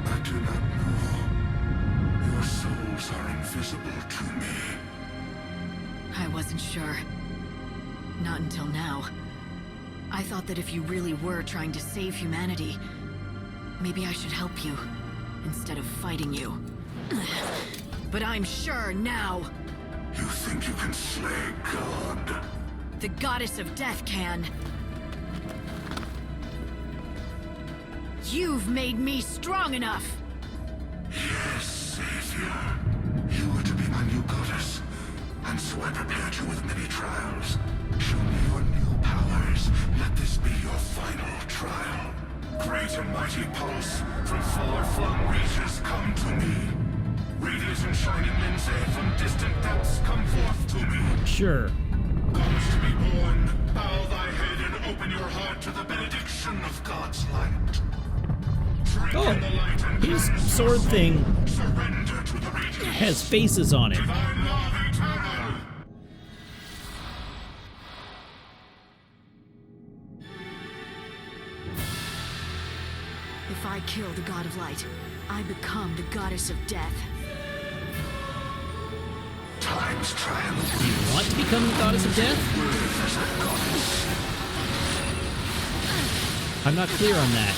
I do not know. Your souls are invisible to me.
I wasn't sure. Not until now. I thought that if you really were trying to save humanity, maybe I should help you, instead of fighting you. But I'm sure now!
You think you can slay God?
The goddess of death can. You've made me strong enough!
Yes, Savior. You were to be my new goddess, and so I prepared you with many trials. Show me your new powers. Let this be your final trial. Great and mighty pulse from far-flung reaches come to me. Radiant and shining Lindsay from distant depths come forth to me.
Sure.
Gods to be born, bow open your heart to the benediction of God's light. Drink
Oh,
in the light and
his
cleanse
sword
your soul.
thing
Surrender to the radiance.
has faces on it.
Divine love eternal.
If I kill the god of light, I become the goddess of death.
Time's triumph.
Want to become the goddess of death?
Live as a goddess.
I'm not clear on that.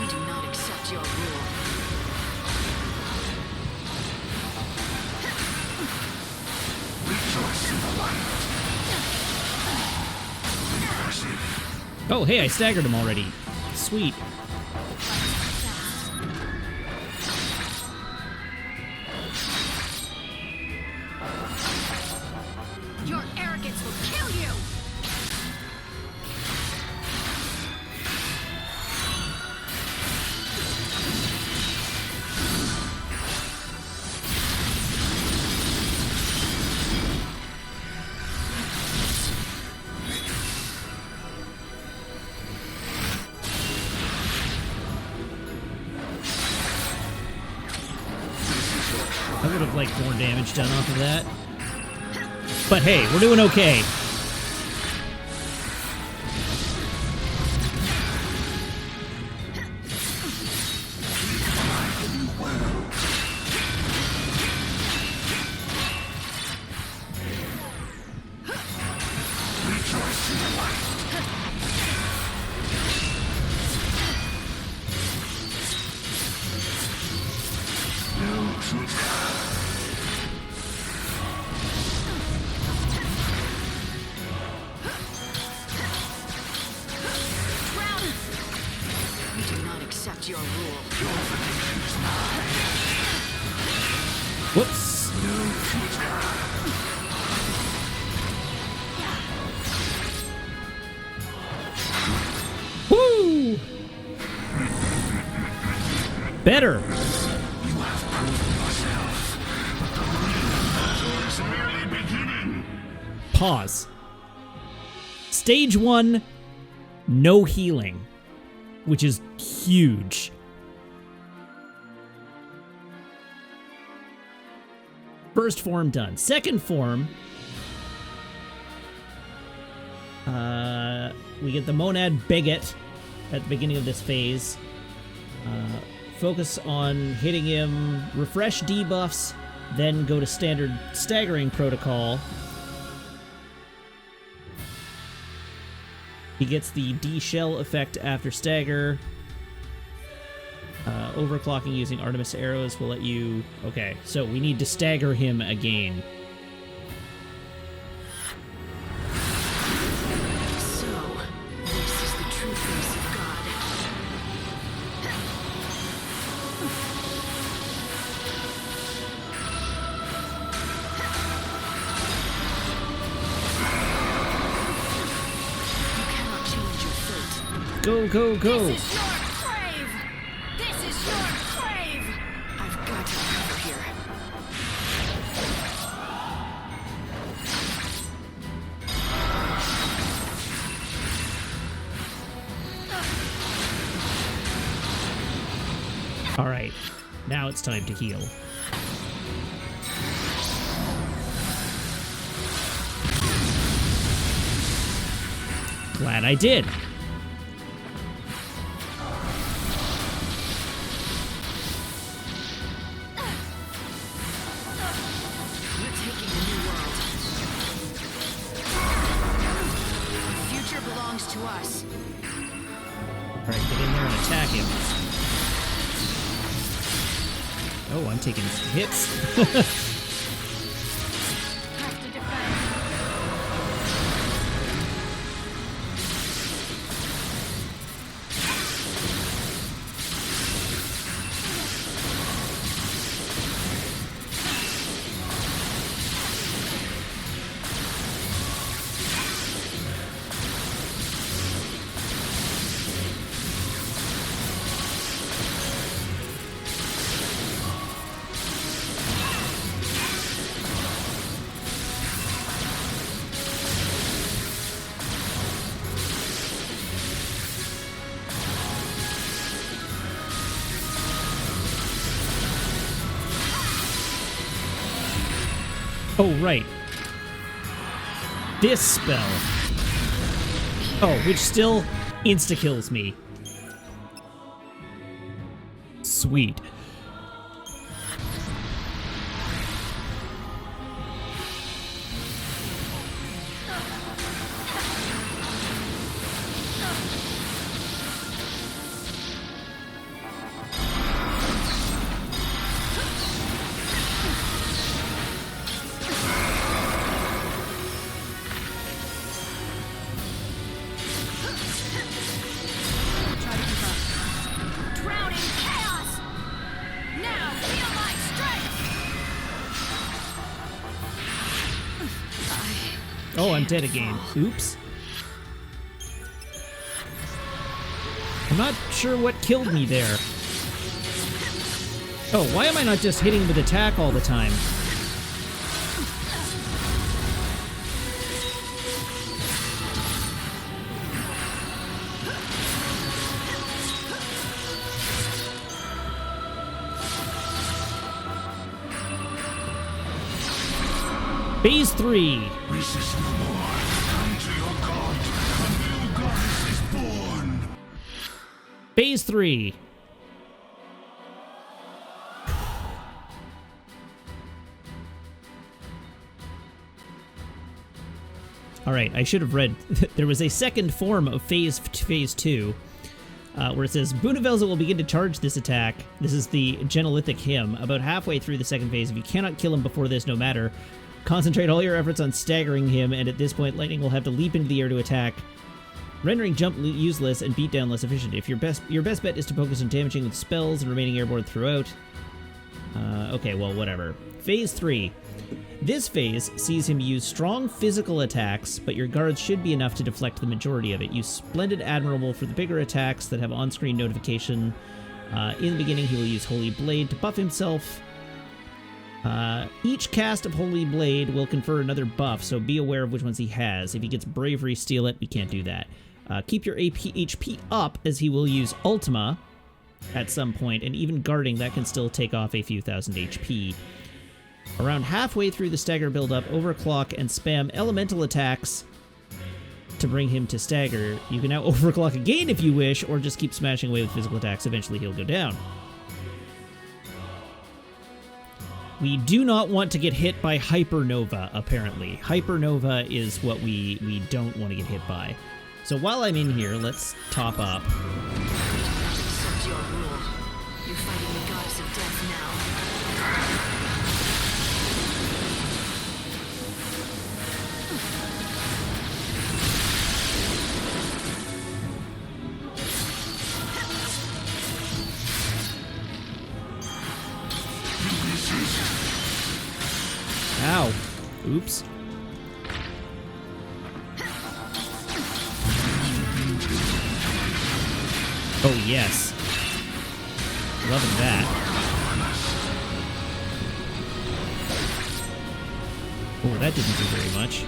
We do not accept your rule.
Rejoice in the light. Impressive.
Oh, hey, I staggered him already. Sweet.
Your arrogance will kill you!
I would have liked more damage done off of that. But hey, we're doing okay.
We do not accept your rule.
Whoops. Woo! Better.
You have proven yourself. But the battle is merely beginning.
Pause. Stage 1, no healing, which is huge. First form done. Second form, we get the Monad Bigot at the beginning of this phase. Focus on hitting him, refresh debuffs, then go to standard staggering protocol. He gets the D-shell effect after stagger. Overclocking using Artemis arrows will let you... Okay, so we need to stagger him again.
So, this is the true face of God. You cannot change your fate.
Go, go, go!
This is your grave! This is your grave! I've got to get over here.
All right, now it's time to heal. Glad I did.
We're taking the new world. The future belongs to us.
All right, get in there and attack him. Oh, I'm taking hits.
Have to defend.
Oh, right. This spell. Oh, which still insta-kills me. Sweet. Oh, I'm dead again. Oops. I'm not sure what killed me there. Oh, why am I not just hitting with attack all the time? Phase 3.
Resist no more. Come to your god. A new goddess is born.
Phase 3. Alright, I should have read. There was a second form of Phase 2, where it says, Bhunivelze will begin to charge this attack. This is the Genelithic hymn. About halfway through the second phase, if you cannot kill him before this, no matter, concentrate all your efforts on staggering him, and at this point, lightning will have to leap into the air to attack, rendering jump useless and beatdown less efficient. If your best bet is to focus on damaging with spells and remaining airborne throughout. Okay, well, whatever. Phase 3. This phase sees him use strong physical attacks, but your guards should be enough to deflect the majority of it. Use Splendid Admirable for the bigger attacks that have on-screen notification. In the beginning, he will use Holy Blade to buff himself. Each cast of Holy Blade will confer another buff, so be aware of which ones he has. If he gets Bravery, steal it. We can't do that. Keep your HP up, as he will use Ultima at some point, and even guarding, that can still take off a few thousand HP. Around halfway through the stagger build-up, overclock and spam elemental attacks to bring him to stagger. You can now overclock again if you wish, or just keep smashing away with physical attacks. Eventually he'll go down. We do not want to get hit by Hypernova, apparently. Hypernova is what we don't want to get hit by. So while I'm in here, let's top up.
Accept your rule. You're fighting the goddess of death now.
Ow. Oops. Oh, yes. Loving that. Oh, that didn't do very much.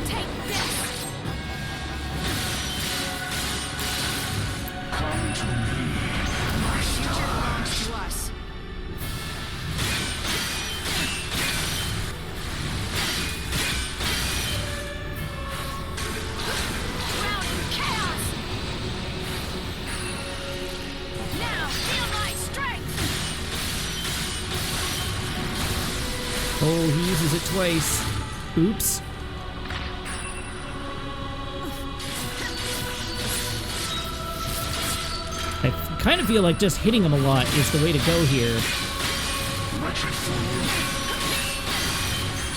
Take this!
Come to me, my stars.
To us.
Oh, he uses it twice. Oops. I kind of feel like just hitting him a lot is the way to go here.
Wretched fool.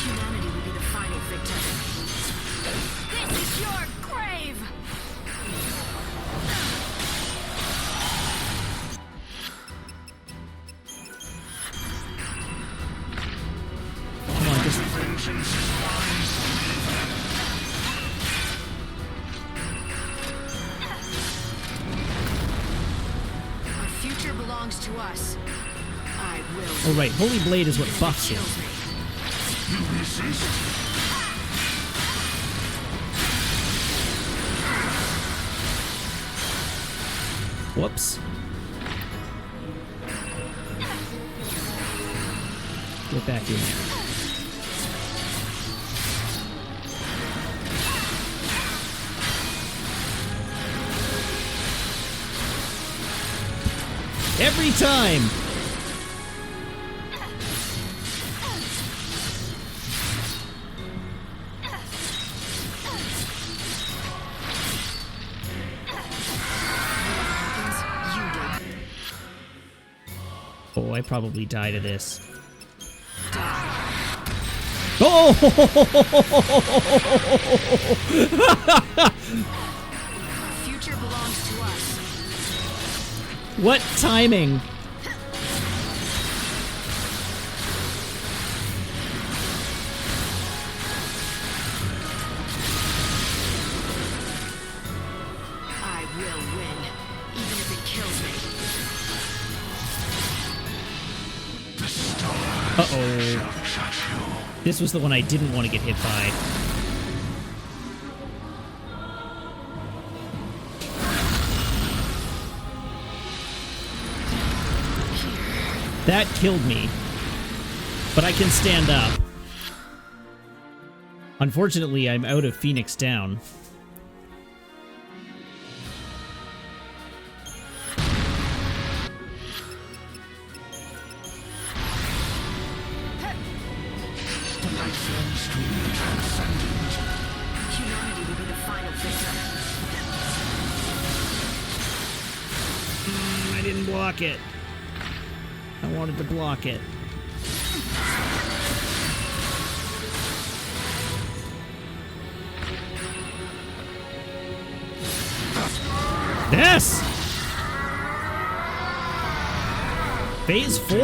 Humanity will be the final victor.
This is your grave!
Come on, just...
Vengeance is mine.
Our future belongs to us. I will.
Oh, right. Holy Blade is what buffs him.
Kills me.
You resist.
Whoops. Get back in there. Every time! Oh, I probably die to this. Oh!
Future belongs to us.
What timing?
I will win, even if it kills me.
Uh-oh. This was the one I didn't want to get hit by. That killed me. But I can stand up. Unfortunately, I'm out of Phoenix Down.
Humanity will be the final victor.
I didn't block it. I wanted to block it. Yes! Phase 4.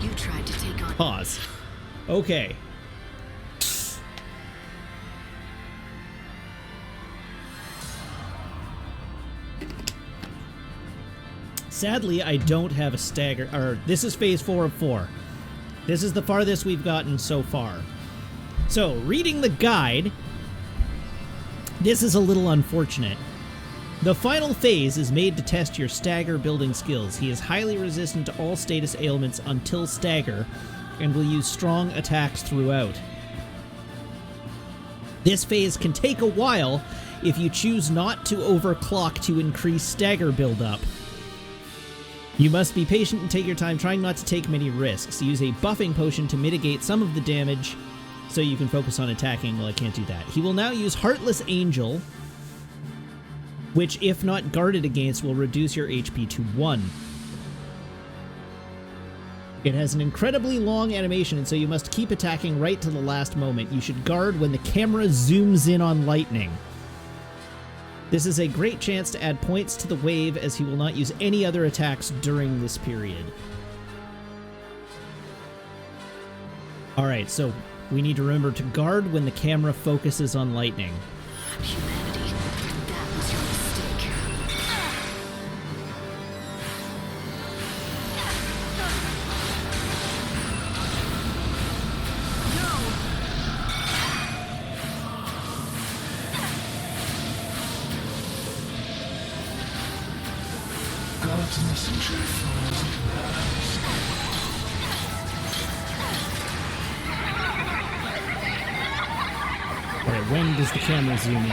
You tried to take on...
Pause. Okay. Sadly, I don't have a stagger, or this is phase 4 of 4. This is the farthest we've gotten so far. So, reading the guide, this is a little unfortunate. The final phase is made to test your stagger building skills. He is highly resistant to all status ailments until stagger, and will use strong attacks throughout. This phase can take a while if you choose not to overclock to increase stagger buildup. You must be patient and take your time, trying not to take many risks. Use a buffing potion to mitigate some of the damage so you can focus on attacking. Well, I can't do that. He will now use Heartless Angel, which, if not guarded against, will reduce your HP to 1. It has an incredibly long animation, and so you must keep attacking right to the last moment. You should guard when the camera zooms in on lightning. This is a great chance to add points to the wave, as he will not use any other attacks during this period. Alright, so we need to remember to guard when the camera focuses on lightning.
Humanity, that was your mistake.
God's messenger falls at last.
Alright, when does the camera zoom in?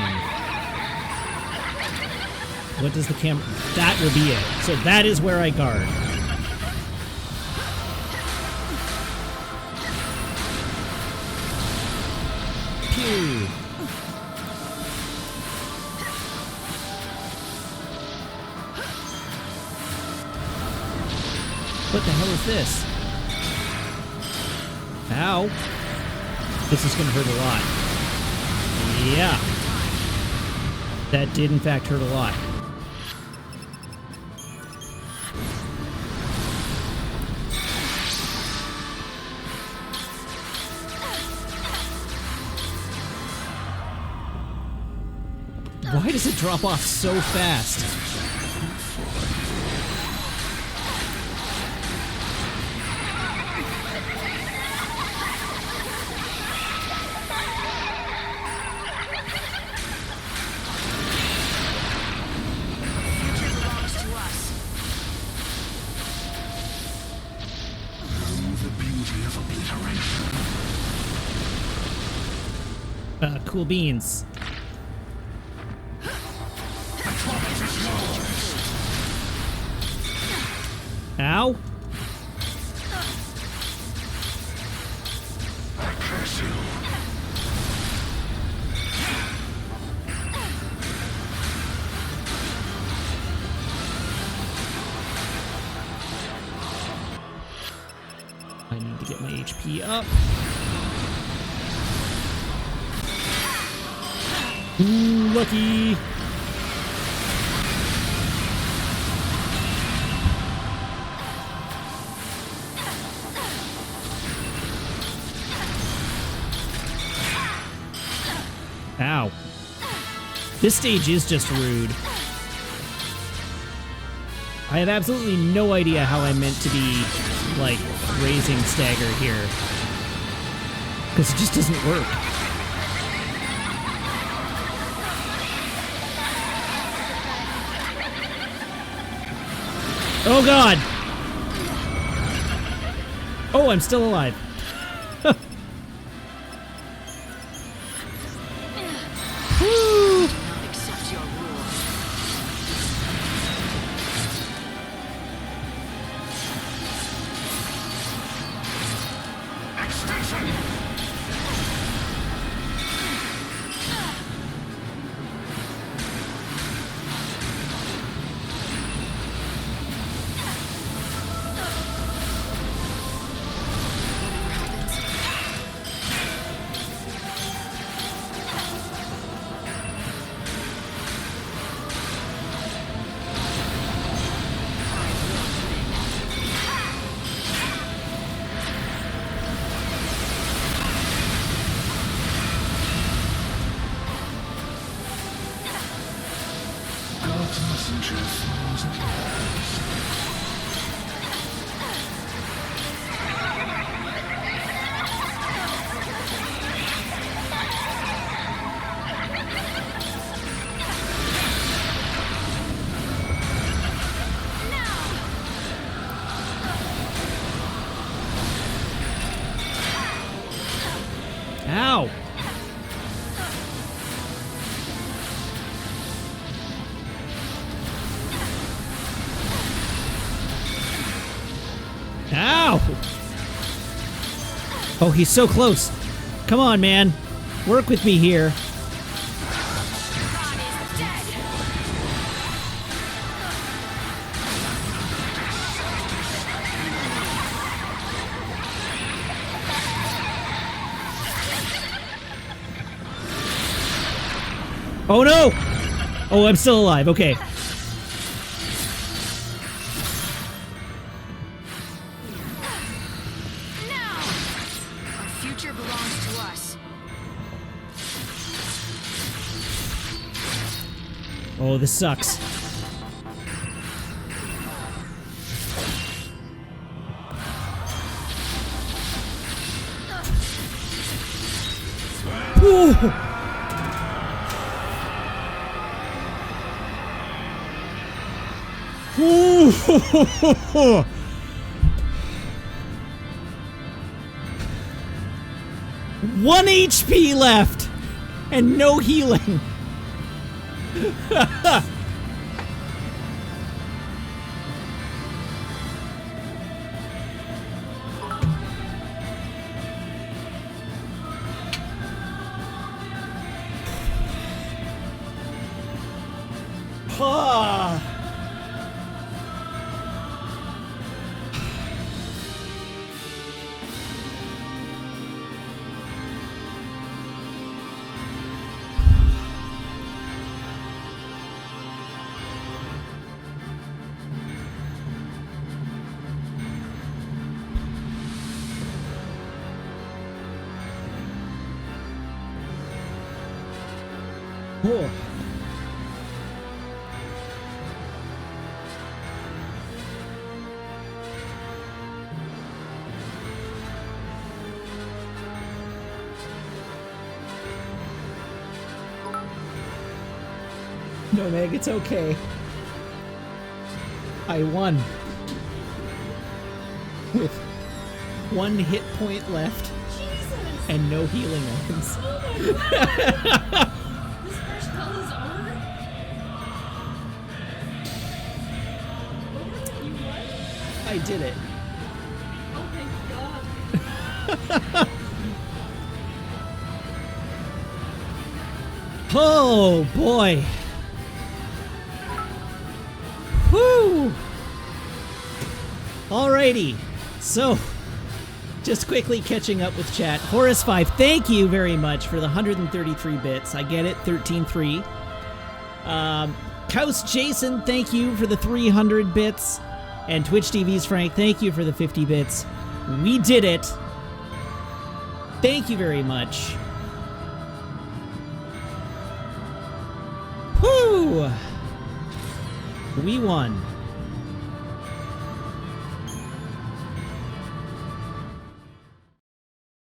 What does the camera... That will be it. So that is where I guard. Pew! What the hell is this? Ow. This is gonna hurt a lot. Yeah. That did in fact hurt a lot. Why does it drop off so fast? Cool beans. Ow. I need to get my HP up. Ooh, lucky. Ow. This stage is just rude. I have absolutely no idea how I'm meant to be, like, raising stagger here. Because it just doesn't work. Oh god! Oh, I'm still alive. Woo!
Accept your rules.
Ow! Ow! Oh, he's so close. Come on, man. Work with me here. Oh no! Oh, I'm still alive. Okay.
Our future belongs to us.
Oh, this sucks. Ooh. Ooh. 1 HP left and no healing. Ah. Oh. No, Meg, it's okay. I won. With 1 hit point left.
Jesus!
And no healing items.
This first spell is over? You what?
I did it.
Oh my god.
Oh boy. Whew. Alrighty. So, just quickly catching up with chat. Horus5, thank you very much for the 133 bits. I get it, 13-3. Kaus Jason, thank you for the 300 bits. And Twitch TV's Frank, thank you for the 50 bits. We did it. Thank you very much. Woo! We won.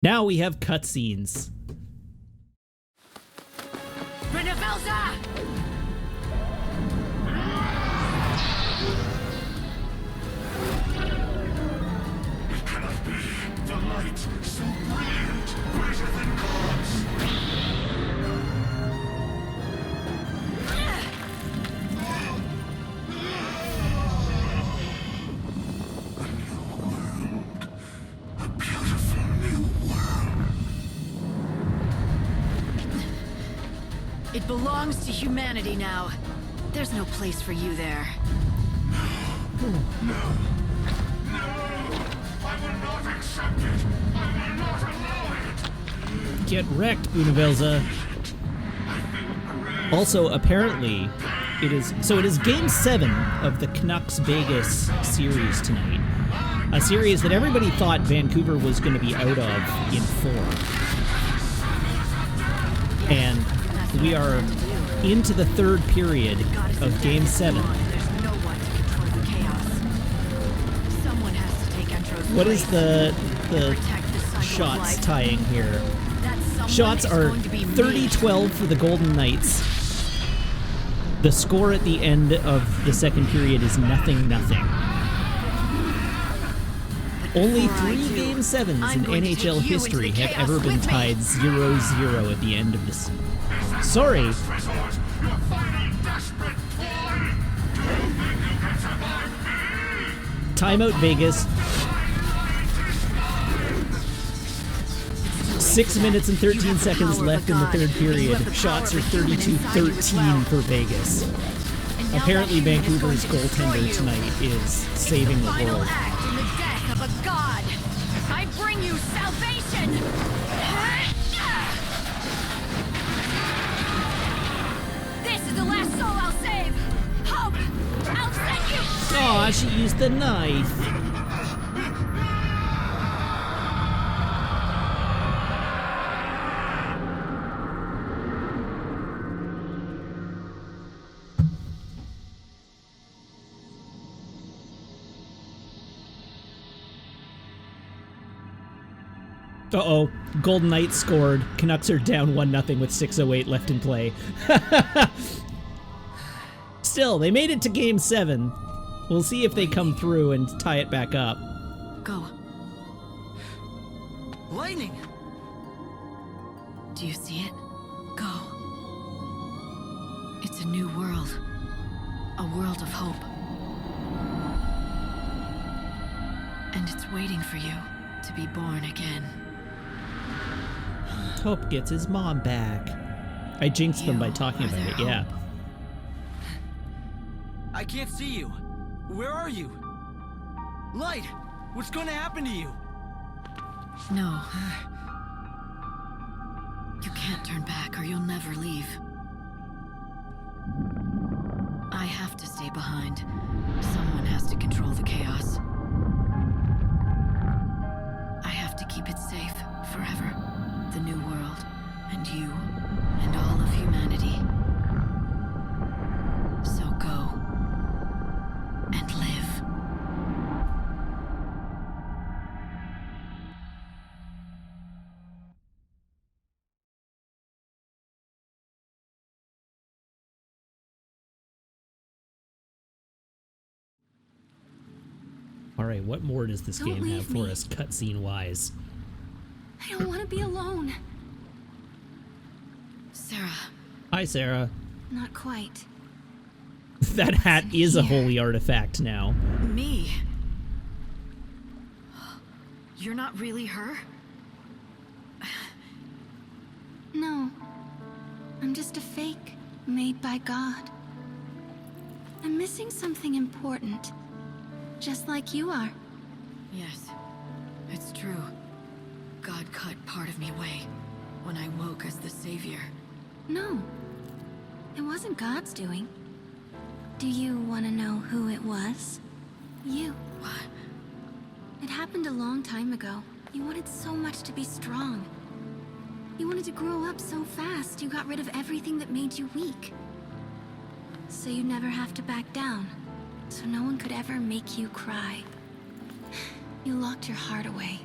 Now we have cutscenes.
Bhunivelze!
It cannot be. The light, so brilliant, greater than gods. A new world. A beautiful new world.
It belongs to humanity now. There's no place for you there.
No! I will not accept it! I will not allow it!
Get wrecked, Bhunivelze. Also, apparently, it is Game 7 of the Canucks Vegas series tonight. A series that everybody thought Vancouver was going to be out of in 4. And we are into the third period of Game 7.
There's no one to control the chaos. Someone has to take Entro's
What is
place.
the
Protect the cycle of
shots
life.
tying here?
That someone
Shots
is
are
going to be me.
30-12 for the Golden Knights. The score at the end of the second period is 0-0. Only
Before I
3
do,
Game 7s
I'm
in
going to
NHL
take you into
history
the
have
chaos
ever been
with me.
tied 0-0 at the end of this. Sorry.
Resort, your final desperate ploy! Do you think you can survive me?
Timeout Vegas. 6 minutes and 13 seconds left in the third period. Shots are 32-13 for Vegas. Apparently Vancouver's goaltender tonight is saving the
Final
world.
act in the death of a god. I bring you salvation. This is the last soul I'll save. Hope, I'll set you free.
Aw, she used the knife. Uh-oh. Golden Knights scored. Canucks are down 1-0 with 6:08 left in play. Still, they made it to Game 7. We'll see if they come through and tie it back up.
Go.
Lightning!
Do you see it? Go. It's a new world. A world of hope. And it's waiting for you to be born again.
Hope gets his mom back. I jinxed them by
You
talking
are
about
their
it, yeah.
I can't see you. Where are you? Light! What's going to happen to you?
No. You can't turn back or you'll never leave. I have to stay behind. Someone has to control the chaos. I have to keep it safe forever. The new world, and you, and all of humanity. So go and live.
Alright, what more does this
Don't
game have
leave
for
me.
us cutscene-wise?
I don't want to be alone.
Sarah,
Hi, Sarah.
Not quite.
That hat is a
here?
holy artifact now.
me. You're not really her?
No. I'm just a fake made by God. I'm missing something important. Just like you are.
Yes, it's true. God cut part of me away when I woke as the savior.
No. It wasn't God's doing. Do you want to know who it was? You.
What?
It happened a long time ago. You wanted so much to be strong. You wanted to grow up so fast, you got rid of everything that made you weak. So you'd never have to back down. So no one could ever make you cry. You locked your heart away.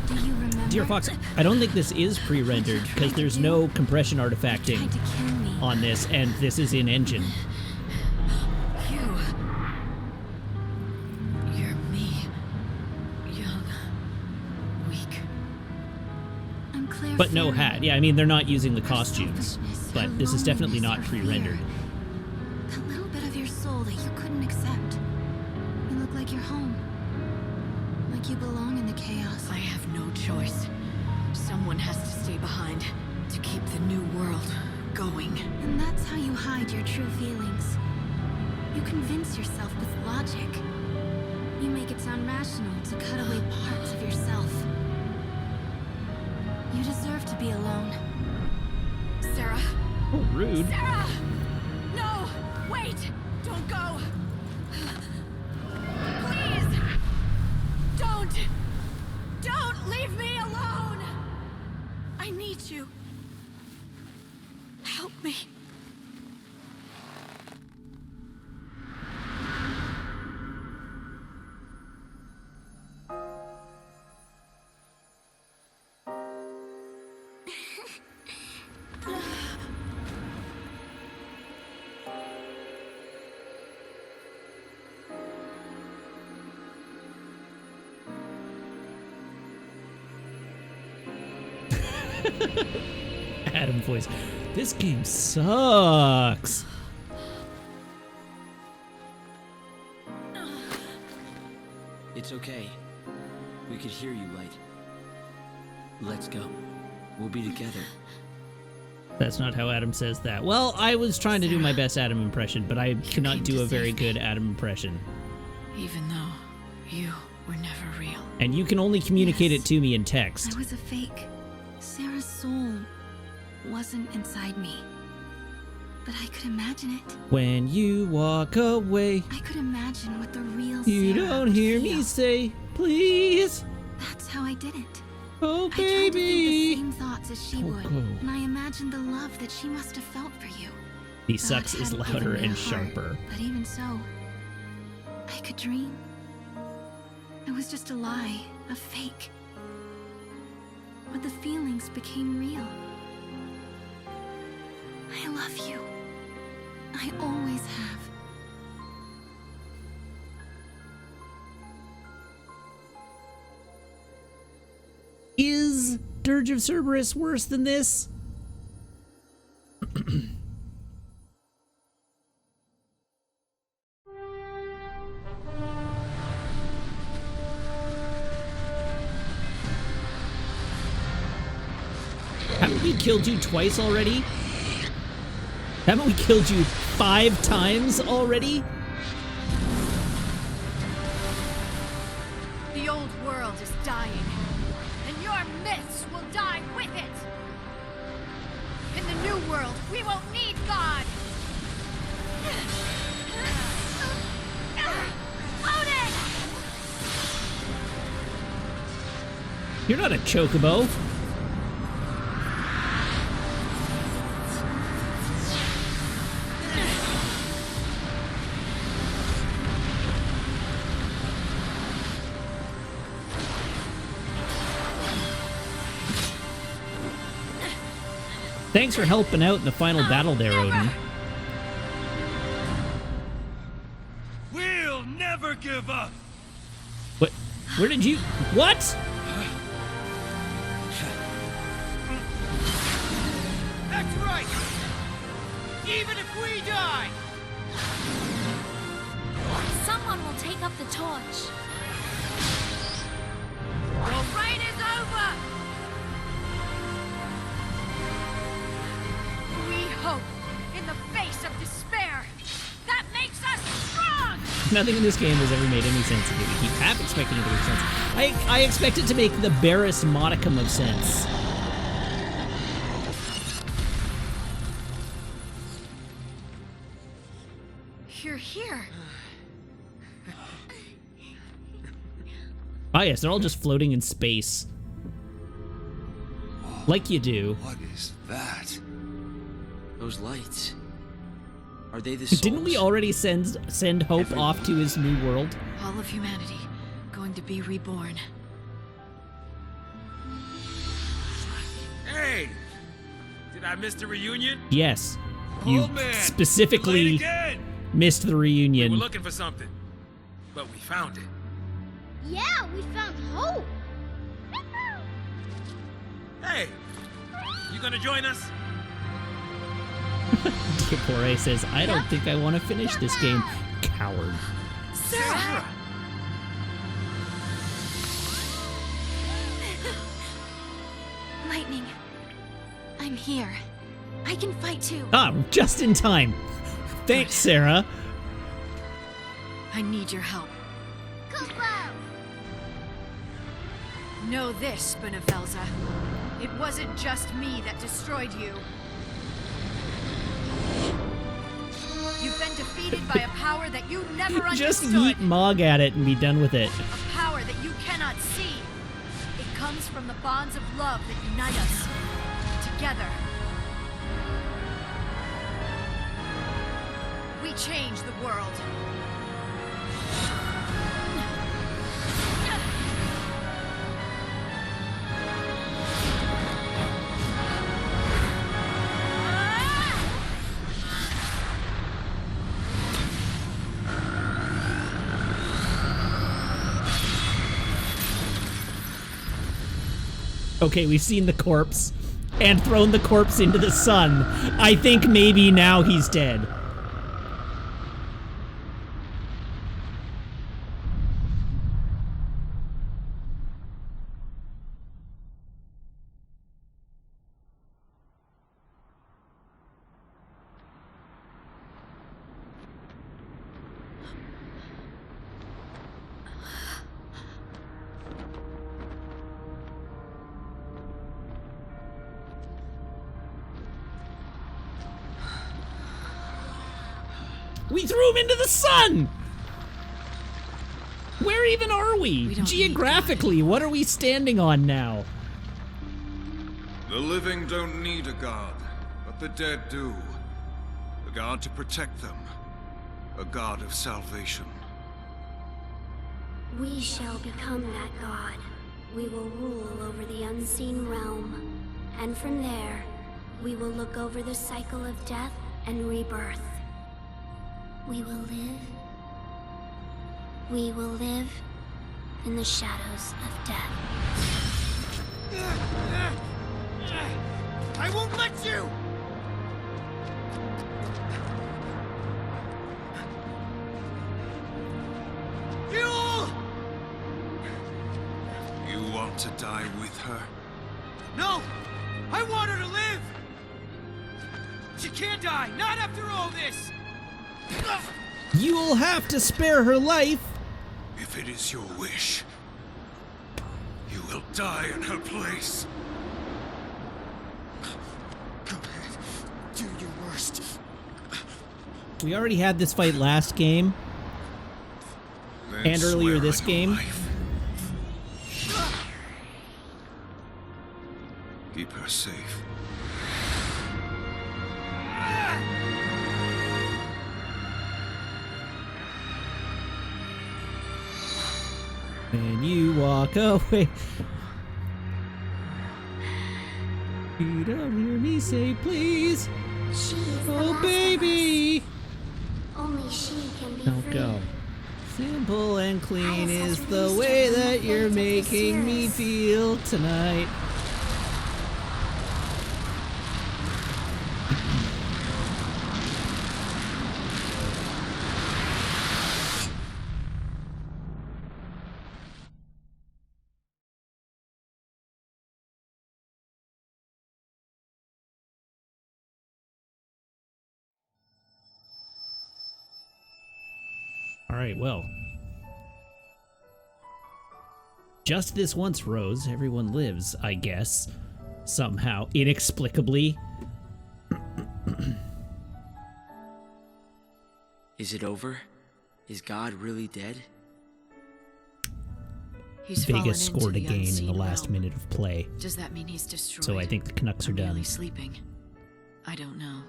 Do you remember?
Dear Fox, I don't think this is pre-rendered because there's no compression artifacting
Tried to kill me.
on this, and this is in engine.
You're me. Young. Weak.
I'm Claire
But no
Ferrier.
hat. Yeah, I mean, they're not using the
Her
costumes.
selfishness,
But
her
this is definitely not
loneliness, her
pre-rendered.
fear. That little bit of your soul that you couldn't accept. You look like you're home. Like you belong in the chaos.
I have no choice. Someone has to stay behind to keep the new world going.
And that's how you hide your true feelings. You convince yourself with logic. You make it sound rational to cut away parts of yourself. You deserve to be alone.
Sarah?
Oh, rude.
Sarah! No! Wait! Don't go! Please! Don't leave me alone! I need you. Help me.
Adam voice. This game sucks.
It's okay. We could hear you, Light. Let's go. We'll be together.
That's not how Adam says that. Well, I was trying to do my best Adam impression, but I cannot
came
do
to
a very
save
good
me.
Adam impression.
Even though you were never real.
And you can only communicate
Yes.
it to me in text.
I was a fake. Sarah's soul wasn't inside me. But I could imagine it.
When you walk away,
I could imagine what the real
you
Sarah
don't
would
hear
feel.
me say, please,
That's how I did it.
oh
I tried to think the
baby.
same thoughts as she would,
Coco.
and I imagined the love that she must have felt for you.
The
God
sucks is
had
louder
given me a
and
heart,
sharper.
But even so, I could dream. It was just a lie, a fake. But the feelings became real. I love you. I always have.
Is Dirge of Cerberus worse than this? Haven't we killed you twice already? Haven't we killed you 5 times already?
The old world is dying, and your myths will die with it! In the new world, we won't need God! Load it!
You're not a chocobo. Thanks for helping out in the final battle there, Odin.
We'll never give above.
What? Where did you? What?
That's right. Even if we die.
Someone will take up the torch. Your reign is over! We hope in the face of despair. That makes us strong!
Nothing in this game has ever made any sense to me. We keep half expecting it to make sense. I expect it to make the barest modicum of sense.
You're here.
Ah, yes, they're all just floating in space. Like you do.
What is that?
Those lights. Are they the
Didn't we
souls?
already send Hope off to his new world?
All of humanity going to be reborn.
Hey! Did I miss the reunion?
Yes. You
Old man,
specifically
late again.
missed the
We
reunion.
were looking for something, but we found it.
Yeah, we found hope.
Hey, you gonna join us?
Diapore says, I don't think I want to finish this game. Coward.
Sarah!
Lightning. I'm here. I can fight too.
Ah, just in time. Thanks, Sarah.
I need your help.
Know this, Bhunivelze. It wasn't just me that destroyed you. You've been defeated by a power that you never
Just
understood.
yeet Mog at it and be done with it.
A power that you cannot see. It comes from the bonds of love that unite us. Together. We change the world.
Okay, we've seen the corpse and thrown the corpse into the sun. I think maybe now he's dead. We threw him into the sun! Where even are we?
We don't
Geographically, what are we standing on now?
The living don't need a god, but the dead do. A god to protect them. A god of salvation.
We shall become that god. We will rule over the unseen realm. And from there, we will look over the cycle of death and rebirth. We will live. We will live in the shadows of death.
I won't let you! Fuel!
You want to die with her?
No! I want her to live! She can't die, not after all this!
You'll have to spare her life.
If it is your wish, you will die in her place.
Go ahead, do your worst.
We already had this fight last game.
Then
And earlier
swear
this
on your
game.
life. Keep her safe.
And you walk away. You don't hear me say please.
She is the
Oh
last
baby.
of us. Only she can be
Don't
free.
go. Simple and clean
Alice has
is the
released
way
her from the
that you're
fate of this
making me
year's.
feel tonight. All right, well. Just this once, Rose. Everyone lives, I guess. Somehow. Inexplicably.
Is it over? Is God really dead?
He's fallen
Vegas
into
scored
the
again in the
unseen
last
realm.
minute of play.
Does that mean he's destroyed?
So I think the Canucks are
Or merely
done.
sleeping? I don't know.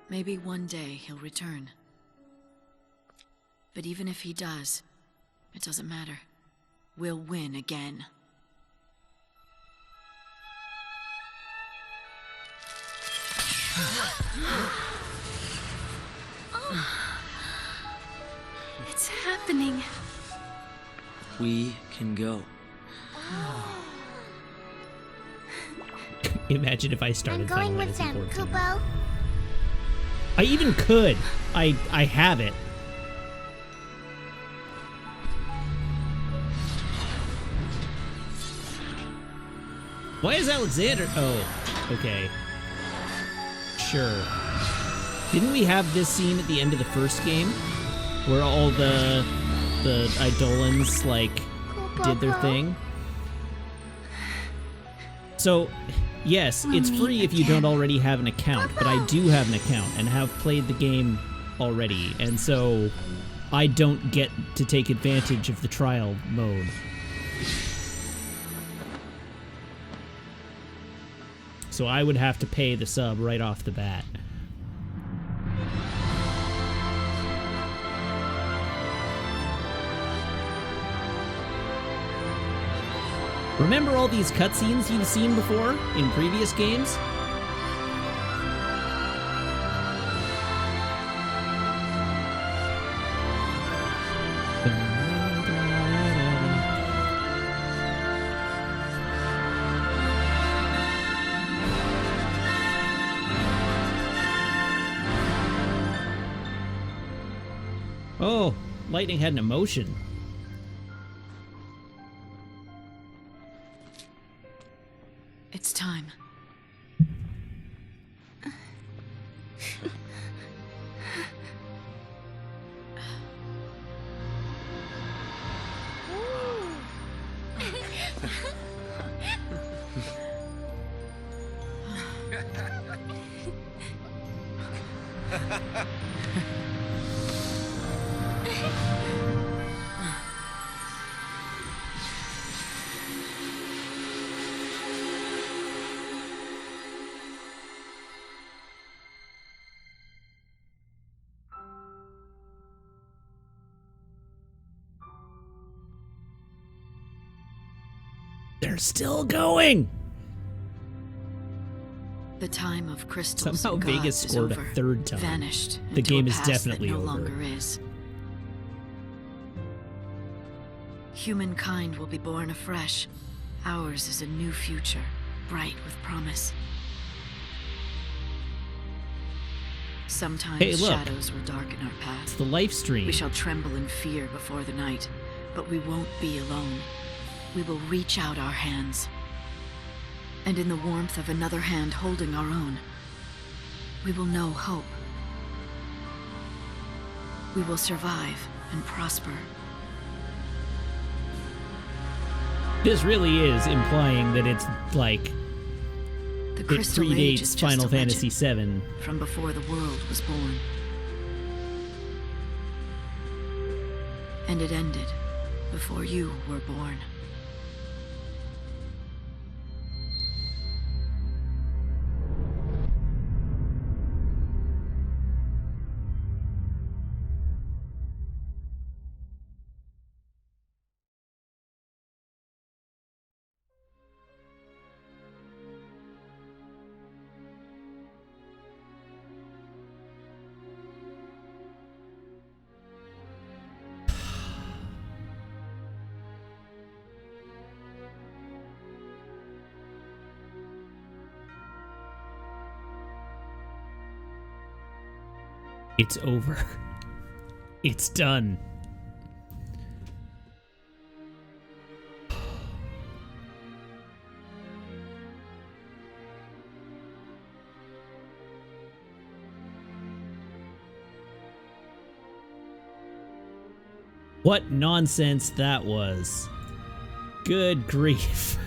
Maybe one day he'll return. But even if he does, it doesn't matter. We'll win again.
It's happening.
We can go.
Imagine if I started
I'm going
Final
with
Fantasy
them,
14.
Kupo.
I even could. I have it. Why is Alexander? Oh, okay. Sure. Didn't we have this scene at the end of the first game, where all the Eidolons like did their thing? So, yes, it's free if you don't already have an account, but I do have an account and have played the game already, and so I don't get to take advantage of the trial mode. So I would have to pay the sub right off the bat. Remember all these cutscenes you've seen before in previous games? Oh, lightning had an emotion.
It's time.
They're still going!
The time of crystals
Somehow
and gods
Vegas
is
scored a
over,
third time.
vanished.
The
into a
game is
past
definitely
that no
over.
longer is. Humankind will be born afresh. Ours is a new future, bright with promise. Sometimes
Hey, look.
shadows will darken our
It's
path.
the life stream.
We shall tremble in fear before the night, but we won't be alone. We will reach out our hands. And in the warmth of another hand holding our own, we will know hope. We will survive and prosper.
This really is implying that it's like
The
it
Crystal Age is
predates
just
Final
a legend
Fantasy VII.
from before the world was born. And it ended before you were born.
It's over. It's done. What nonsense that was. Good grief.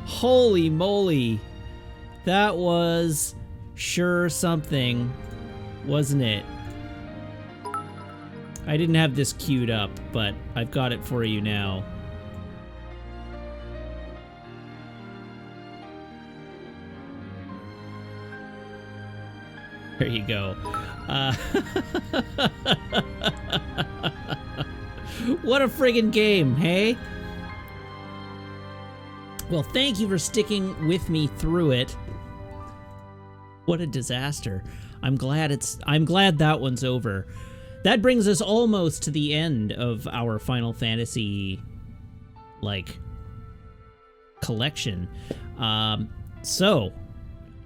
Holy moly. That was sure something, wasn't it? I didn't have this queued up, but I've got it for you now. There you go. What a friggin' game, hey? Well, thank you for sticking with me through it. What a disaster. I'm glad that one's over. That brings us almost to the end of our Final Fantasy, like, collection. So,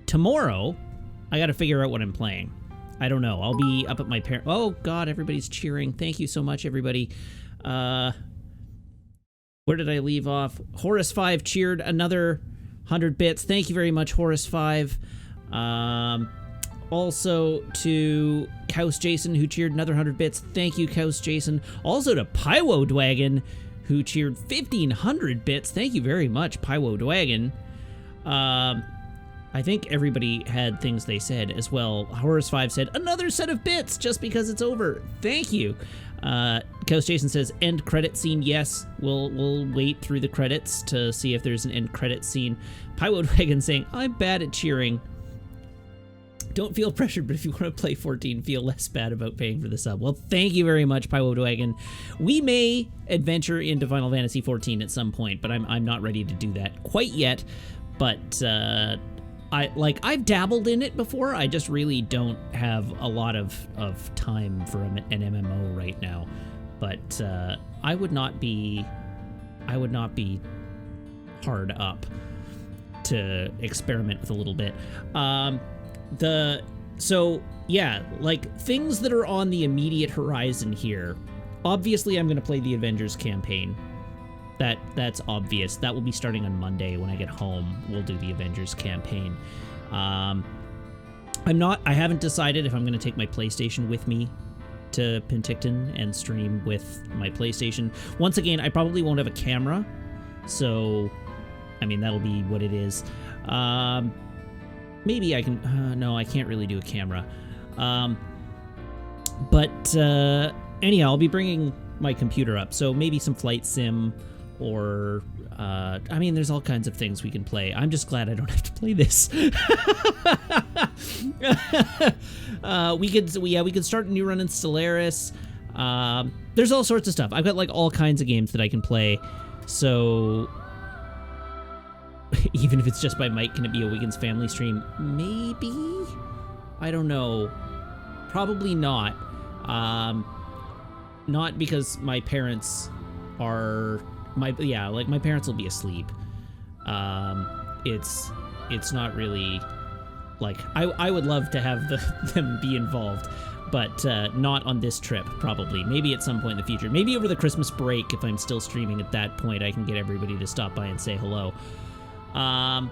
tomorrow, I gotta figure out what I'm playing. I don't know. I'll be up at my parents'... Oh, God, everybody's cheering. Thank you so much, everybody. Where did I leave off? Horus5 cheered another 100 bits. Thank you very much, Horus5. Also to Kaus Jason, who cheered another 100 bits. Thank you, Kaus Jason. Also to Pywo Dwagon, who cheered 1,500 bits. Thank you very much, Pywo Dwagon. I think everybody had things they said as well. Horus5 said, another set of bits just because it's over. Thank you. Kaus Jason says, end credit scene. Yes, we'll wait through the credits to see if there's an end credit scene. Pywo Dwagon saying, I'm bad at cheering. Don't feel pressured, but if you want to play 14, feel less bad about paying for the sub. Well, thank you very much, Pywo Dwagon. We may adventure into Final Fantasy 14 at some point, but I'm not ready to do that quite yet. But I've dabbled in it before. I just really don't have a lot of time for an MMO right now. But I would not be hard up to experiment with a little bit. So yeah, like things that are on the immediate horizon here. Obviously, I'm going to play the Avengers campaign. That's obvious. That will be starting on Monday when I get home. We'll do the Avengers campaign. I haven't decided if I'm going to take my PlayStation with me to Penticton and stream with my PlayStation. Once again, I probably won't have a camera, so I mean that'll be what it is. Maybe I can... no, I can't really do a camera. But anyhow, I'll be bringing my computer up, so maybe some flight sim, or... I mean, there's all kinds of things we can play. I'm just glad I don't have to play this. We could start a new run in Stellaris. There's all sorts of stuff. I've got, like, all kinds of games that I can play, so... Even if it's just by mic, can it be a Wiggins family stream? Maybe? I don't know. Probably not. Not because my parents are... my parents will be asleep. It's not really... Like, I would love to have them be involved, but not on this trip, probably. Maybe at some point in the future. Maybe over the Christmas break, if I'm still streaming at that point, I can get everybody to stop by and say hello. Yeah,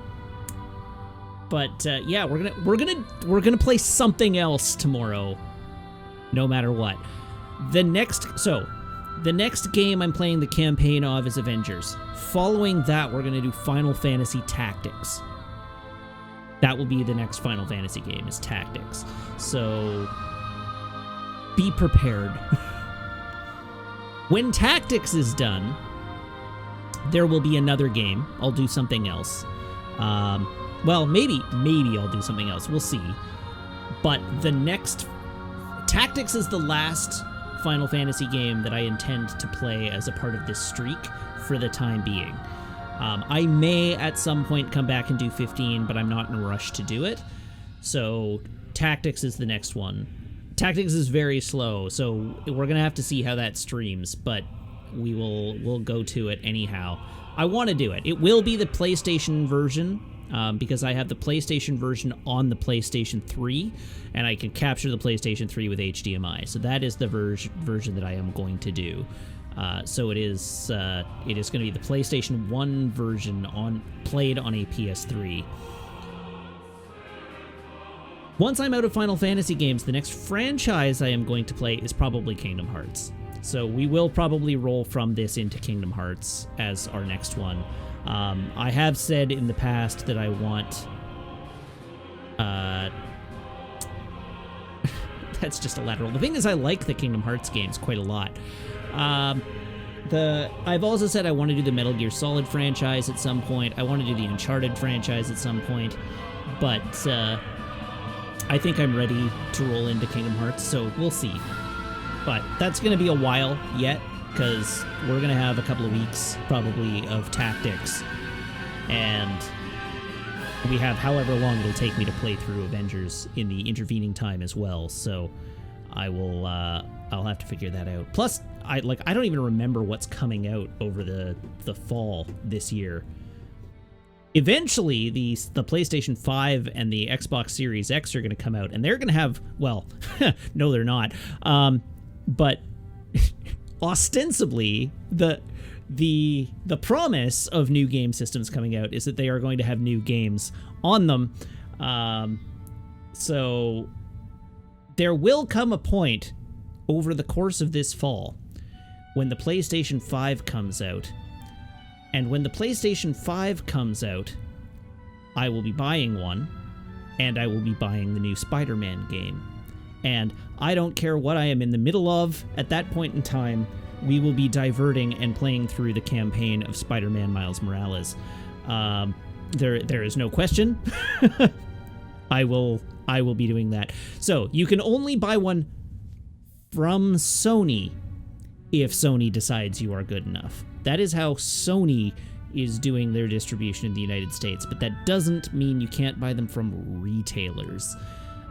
we're gonna play something else tomorrow, no matter what. The next game I'm playing the campaign of is Avengers. Following that, we're gonna do Final Fantasy Tactics. That will be the next Final Fantasy game, is Tactics. So be prepared. When Tactics is done, there will be another game. I'll do something else. Well, maybe I'll do something else. We'll see. But the next... Tactics is the last Final Fantasy game that I intend to play as a part of this streak for the time being. I may at some point come back and do 15, but I'm not in a rush to do it. So Tactics is the next one. Tactics is very slow, so we're going to have to see how that streams, but... we'll go to it anyhow. I want to do it. It will be the PlayStation version. because I have the PlayStation version on the PlayStation 3, and I can capture the PlayStation 3 with HDMI. So that is the version that I am going to do. So it is going to be the PlayStation 1 version played on a PS3. Once I'm out of Final Fantasy games, the next franchise I am going to play is probably Kingdom Hearts. So we will probably roll from this into Kingdom Hearts as our next one. I have said in the past that I want... that's just a lateral. The thing is, I like the Kingdom Hearts games quite a lot. I've also said I want to do the Metal Gear Solid franchise at some point. I want to do the Uncharted franchise at some point. But I think I'm ready to roll into Kingdom Hearts, so we'll see. But that's going to be a while yet, because we're going to have a couple of weeks, probably, of tactics. And we have however long it'll take me to play through Avengers in the intervening time as well. So I'll have to figure that out. Plus, I don't even remember what's coming out over the fall this year. Eventually, the PlayStation 5 and the Xbox Series X are going to come out, and they're going to have, well, no, they're not. But ostensibly, the promise of new game systems coming out is that they are going to have new games on them. So there will come a point over the course of this fall when the PlayStation 5 comes out. And when the PlayStation 5 comes out, I will be buying one, and I will be buying the new Spider-Man game. And I don't care what I am in the middle of at that point in time, we will be diverting and playing through the campaign of Spider-Man Miles Morales. There is no question. I will be doing that. So you can only buy one from Sony if Sony decides you are good enough. That is how Sony is doing their distribution in the United States, but that doesn't mean you can't buy them from retailers.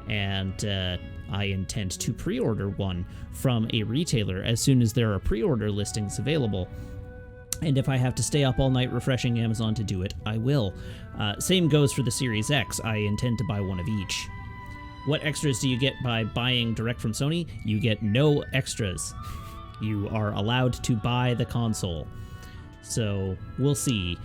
And I intend to pre-order one from a retailer as soon as there are pre-order listings available. And if I have to stay up all night refreshing Amazon to do it, I will. Same goes for the Series X. I intend to buy one of each. What extras do you get by buying direct from Sony? You get no extras. You are allowed to buy the console. So we'll see.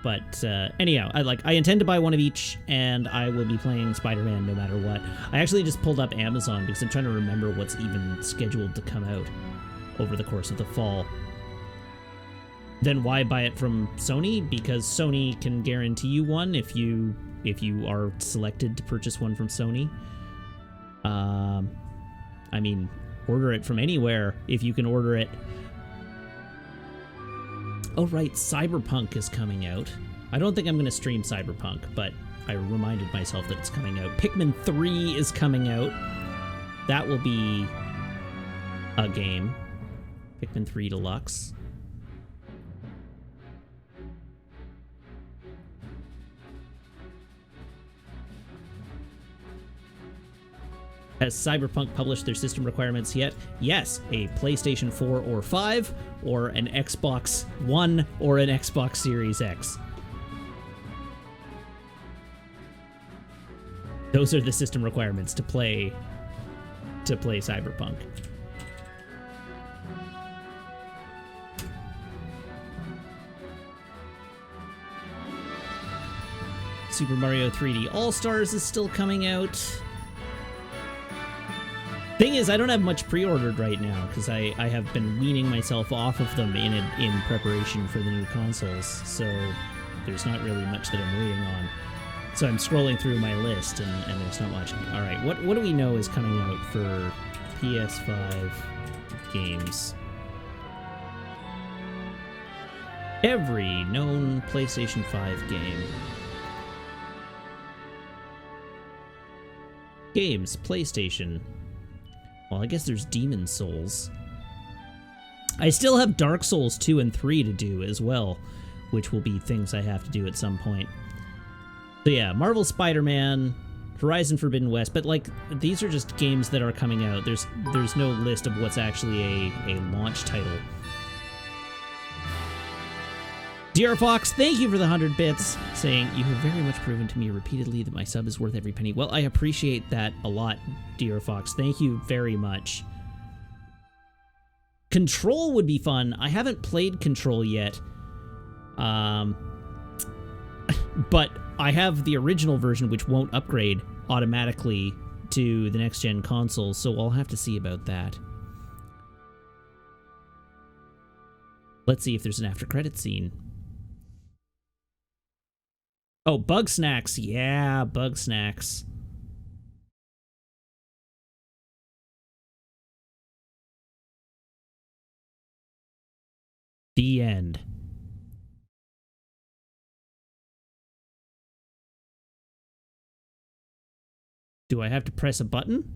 But anyhow, I intend to buy one of each, and I will be playing Spider-Man no matter what. I actually just pulled up Amazon because I'm trying to remember what's even scheduled to come out over the course of the fall. Then why buy it from Sony? Because Sony can guarantee you one if you are selected to purchase one from Sony. I mean, order it from anywhere if you can order it. Oh, right, Cyberpunk is coming out. I don't think I'm going to stream Cyberpunk, but I reminded myself that it's coming out. Pikmin 3 is coming out. That will be a game. Pikmin 3 Deluxe. Has Cyberpunk published their system requirements yet? Yes, a PlayStation 4 or 5, or an Xbox One, or an Xbox Series X. Those are the system requirements to play Cyberpunk. Super Mario 3D All-Stars is still coming out. Thing is, I don't have much pre-ordered right now because I have been weaning myself off of them in preparation for the new consoles, so there's not really much that I'm waiting on. So I'm scrolling through my list, and there's not much. All right, what do we know is coming out for PS5 games? Every known PlayStation 5 game. Games, PlayStation. Well, I guess there's Demon Souls. I still have Dark Souls 2 and 3 to do as well, which will be things I have to do at some point. So yeah, Marvel Spider-Man, Horizon Forbidden West, but like, these are just games that are coming out. There's no list of what's actually a launch title. Dear Fox, thank you for the 100 bits, saying, you have very much proven to me repeatedly that my sub is worth every penny. Well, I appreciate that a lot, Dear Fox. Thank you very much. Control would be fun. I haven't played Control yet. But I have the original version, which won't upgrade automatically to the next-gen console, so I'll have to see about that. Let's see if there's an after-credit scene. Oh, Bug Snacks. Yeah, Bug Snacks. The end. Do I have to press a button?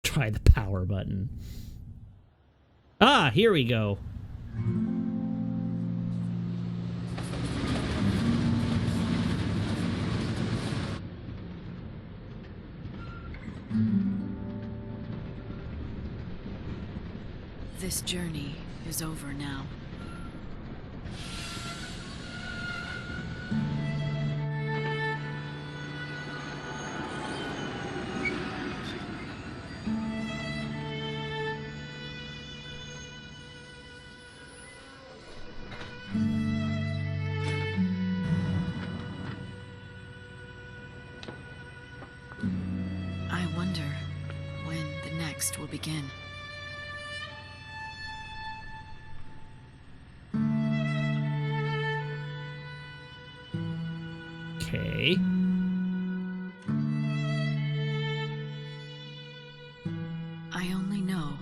Try the power button. Ah, here we go.
This journey is over now. I wonder when the next will begin.
Okay.
I only know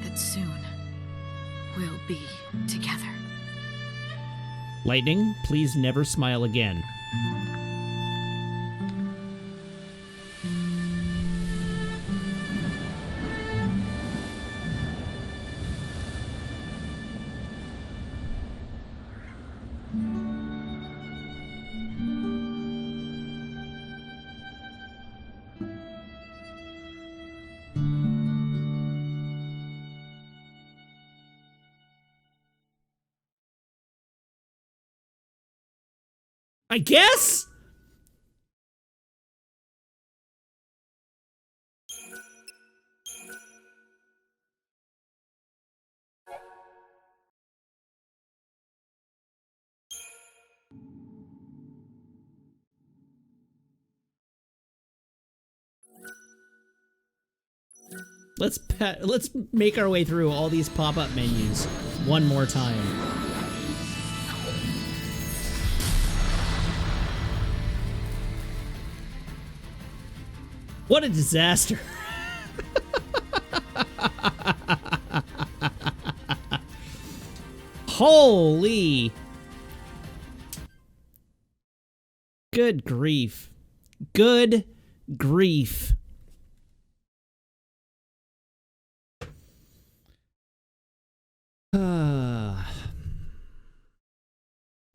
that soon we'll be together.
Lightning, please never smile again. I guess? Let's make our way through all these pop-up menus one more time. What a disaster. Holy. Good grief. Good grief.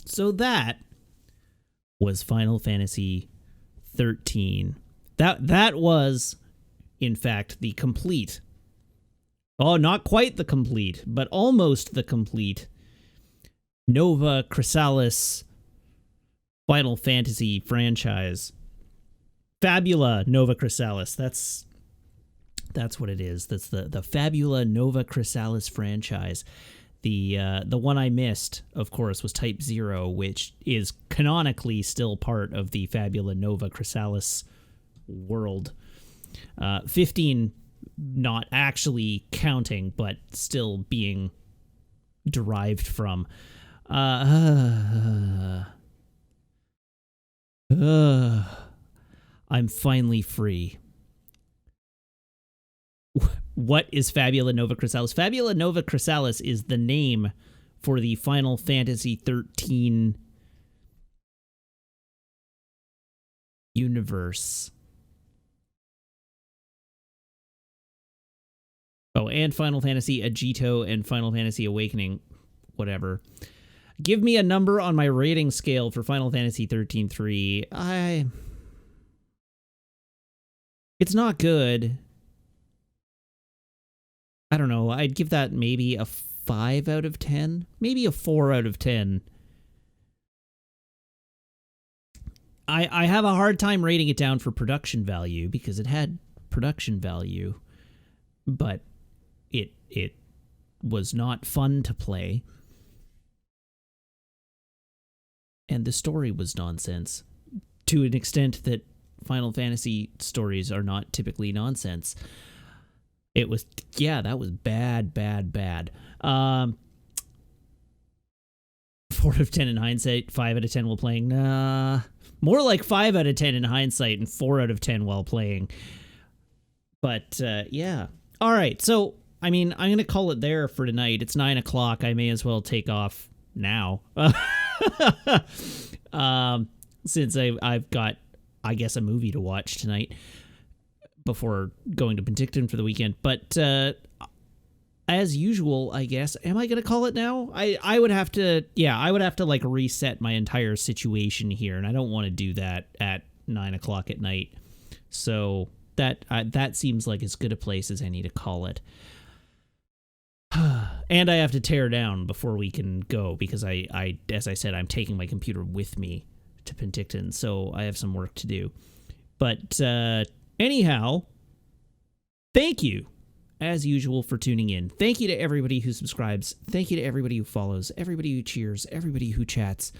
So that was Final Fantasy XIII. That was, in fact, the complete. Oh, not quite the complete, but almost the complete Nova Chrysalis Final Fantasy franchise. Fabula Nova Chrysalis. That's what it is. That's the Fabula Nova Chrysalis franchise. The one I missed, of course, was Type 0, which is canonically still part of the Fabula Nova Chrysalis world. 15 not actually counting, but still being derived from. I'm finally free. What is Fabula Nova Chrysalis? Fabula Nova Chrysalis is the name for the Final Fantasy XIII universe. Oh, and Final Fantasy Agito and Final Fantasy Awakening. whatever. Give me a number on my rating scale for Final Fantasy 13-3. It's not good. I don't know. I'd give that maybe a 5 out of 10. Maybe a 4 out of 10. I have a hard time rating it down for production value because it had production value, but it was not fun to play. And the story was nonsense to an extent that Final Fantasy stories are not typically nonsense. It was, yeah, that was bad. 4 out of 10 in hindsight, 5 out of 10 while playing. Nah. More like 5 out of 10 in hindsight and 4 out of 10 while playing. But, yeah. All right, so, I mean, I'm going to call it there for tonight. It's 9 o'clock. I may as well take off now. Since I've got, I guess, a movie to watch tonight before going to Penticton for the weekend. But as usual, I guess, am I going to call it now? I would have to, like reset my entire situation here, and I don't want to do that at 9 o'clock at night. So that seems like as good a place as any to call it. And I have to tear down before we can go because I as I said, I'm taking my computer with me to Penticton, so I have some work to do. But anyhow, thank you, as usual, for tuning in. Thank you to everybody who subscribes. Thank you to everybody who follows, everybody who cheers, everybody who chats,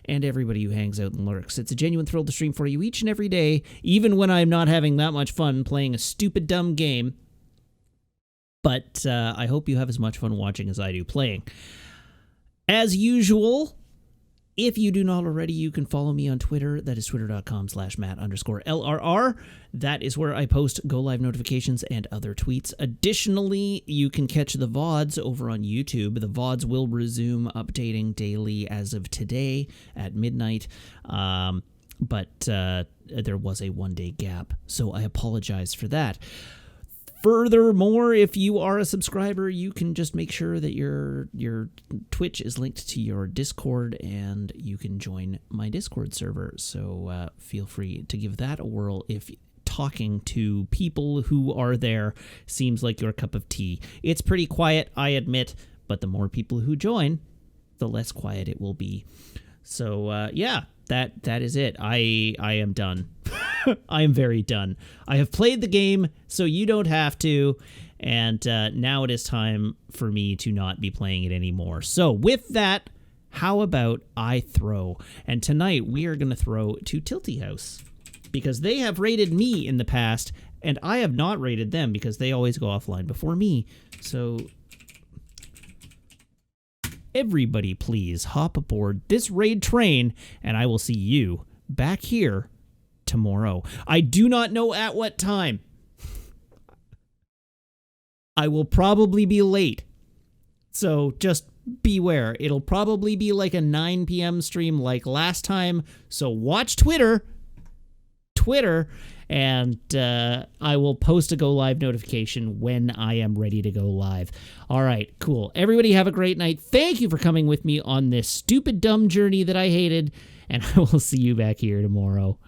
and everybody who hangs out and lurks. It's a genuine thrill to stream for you each and every day, even when I'm not having that much fun playing a stupid, dumb game. But I hope you have as much fun watching as I do playing. As usual, if you do not already, you can follow me on Twitter. That is twitter.com/Matt_LRR. That is where I post go live notifications and other tweets. Additionally, you can catch the VODs over on YouTube. The VODs will resume updating daily as of today at midnight. But there was a one-day gap, so I apologize for that. Furthermore, if you are a subscriber, you can just make sure that your Twitch is linked to your Discord, and you can join my Discord server. So feel free to give that a whirl if talking to people who are there seems like your cup of tea. It's pretty quiet, I admit, but the more people who join, the less quiet it will be. So yeah, that is it. I am done. I am very done. I have played the game, so you don't have to, and now it is time for me to not be playing it anymore. So with that, how about I throw? And tonight we are going to throw to Tilty House, because they have raided me in the past, and I have not raided them because they always go offline before me. So everybody please hop aboard this raid train, and I will see you back here tomorrow. I do not know at what time. I will probably be late, so just beware. It'll probably be like a 9 p.m. stream like last time, so watch Twitter, and I will post a go live notification when I am ready to go live. All right, cool. Everybody have a great night. Thank you for coming with me on this stupid, dumb journey that I hated, and I will see you back here tomorrow.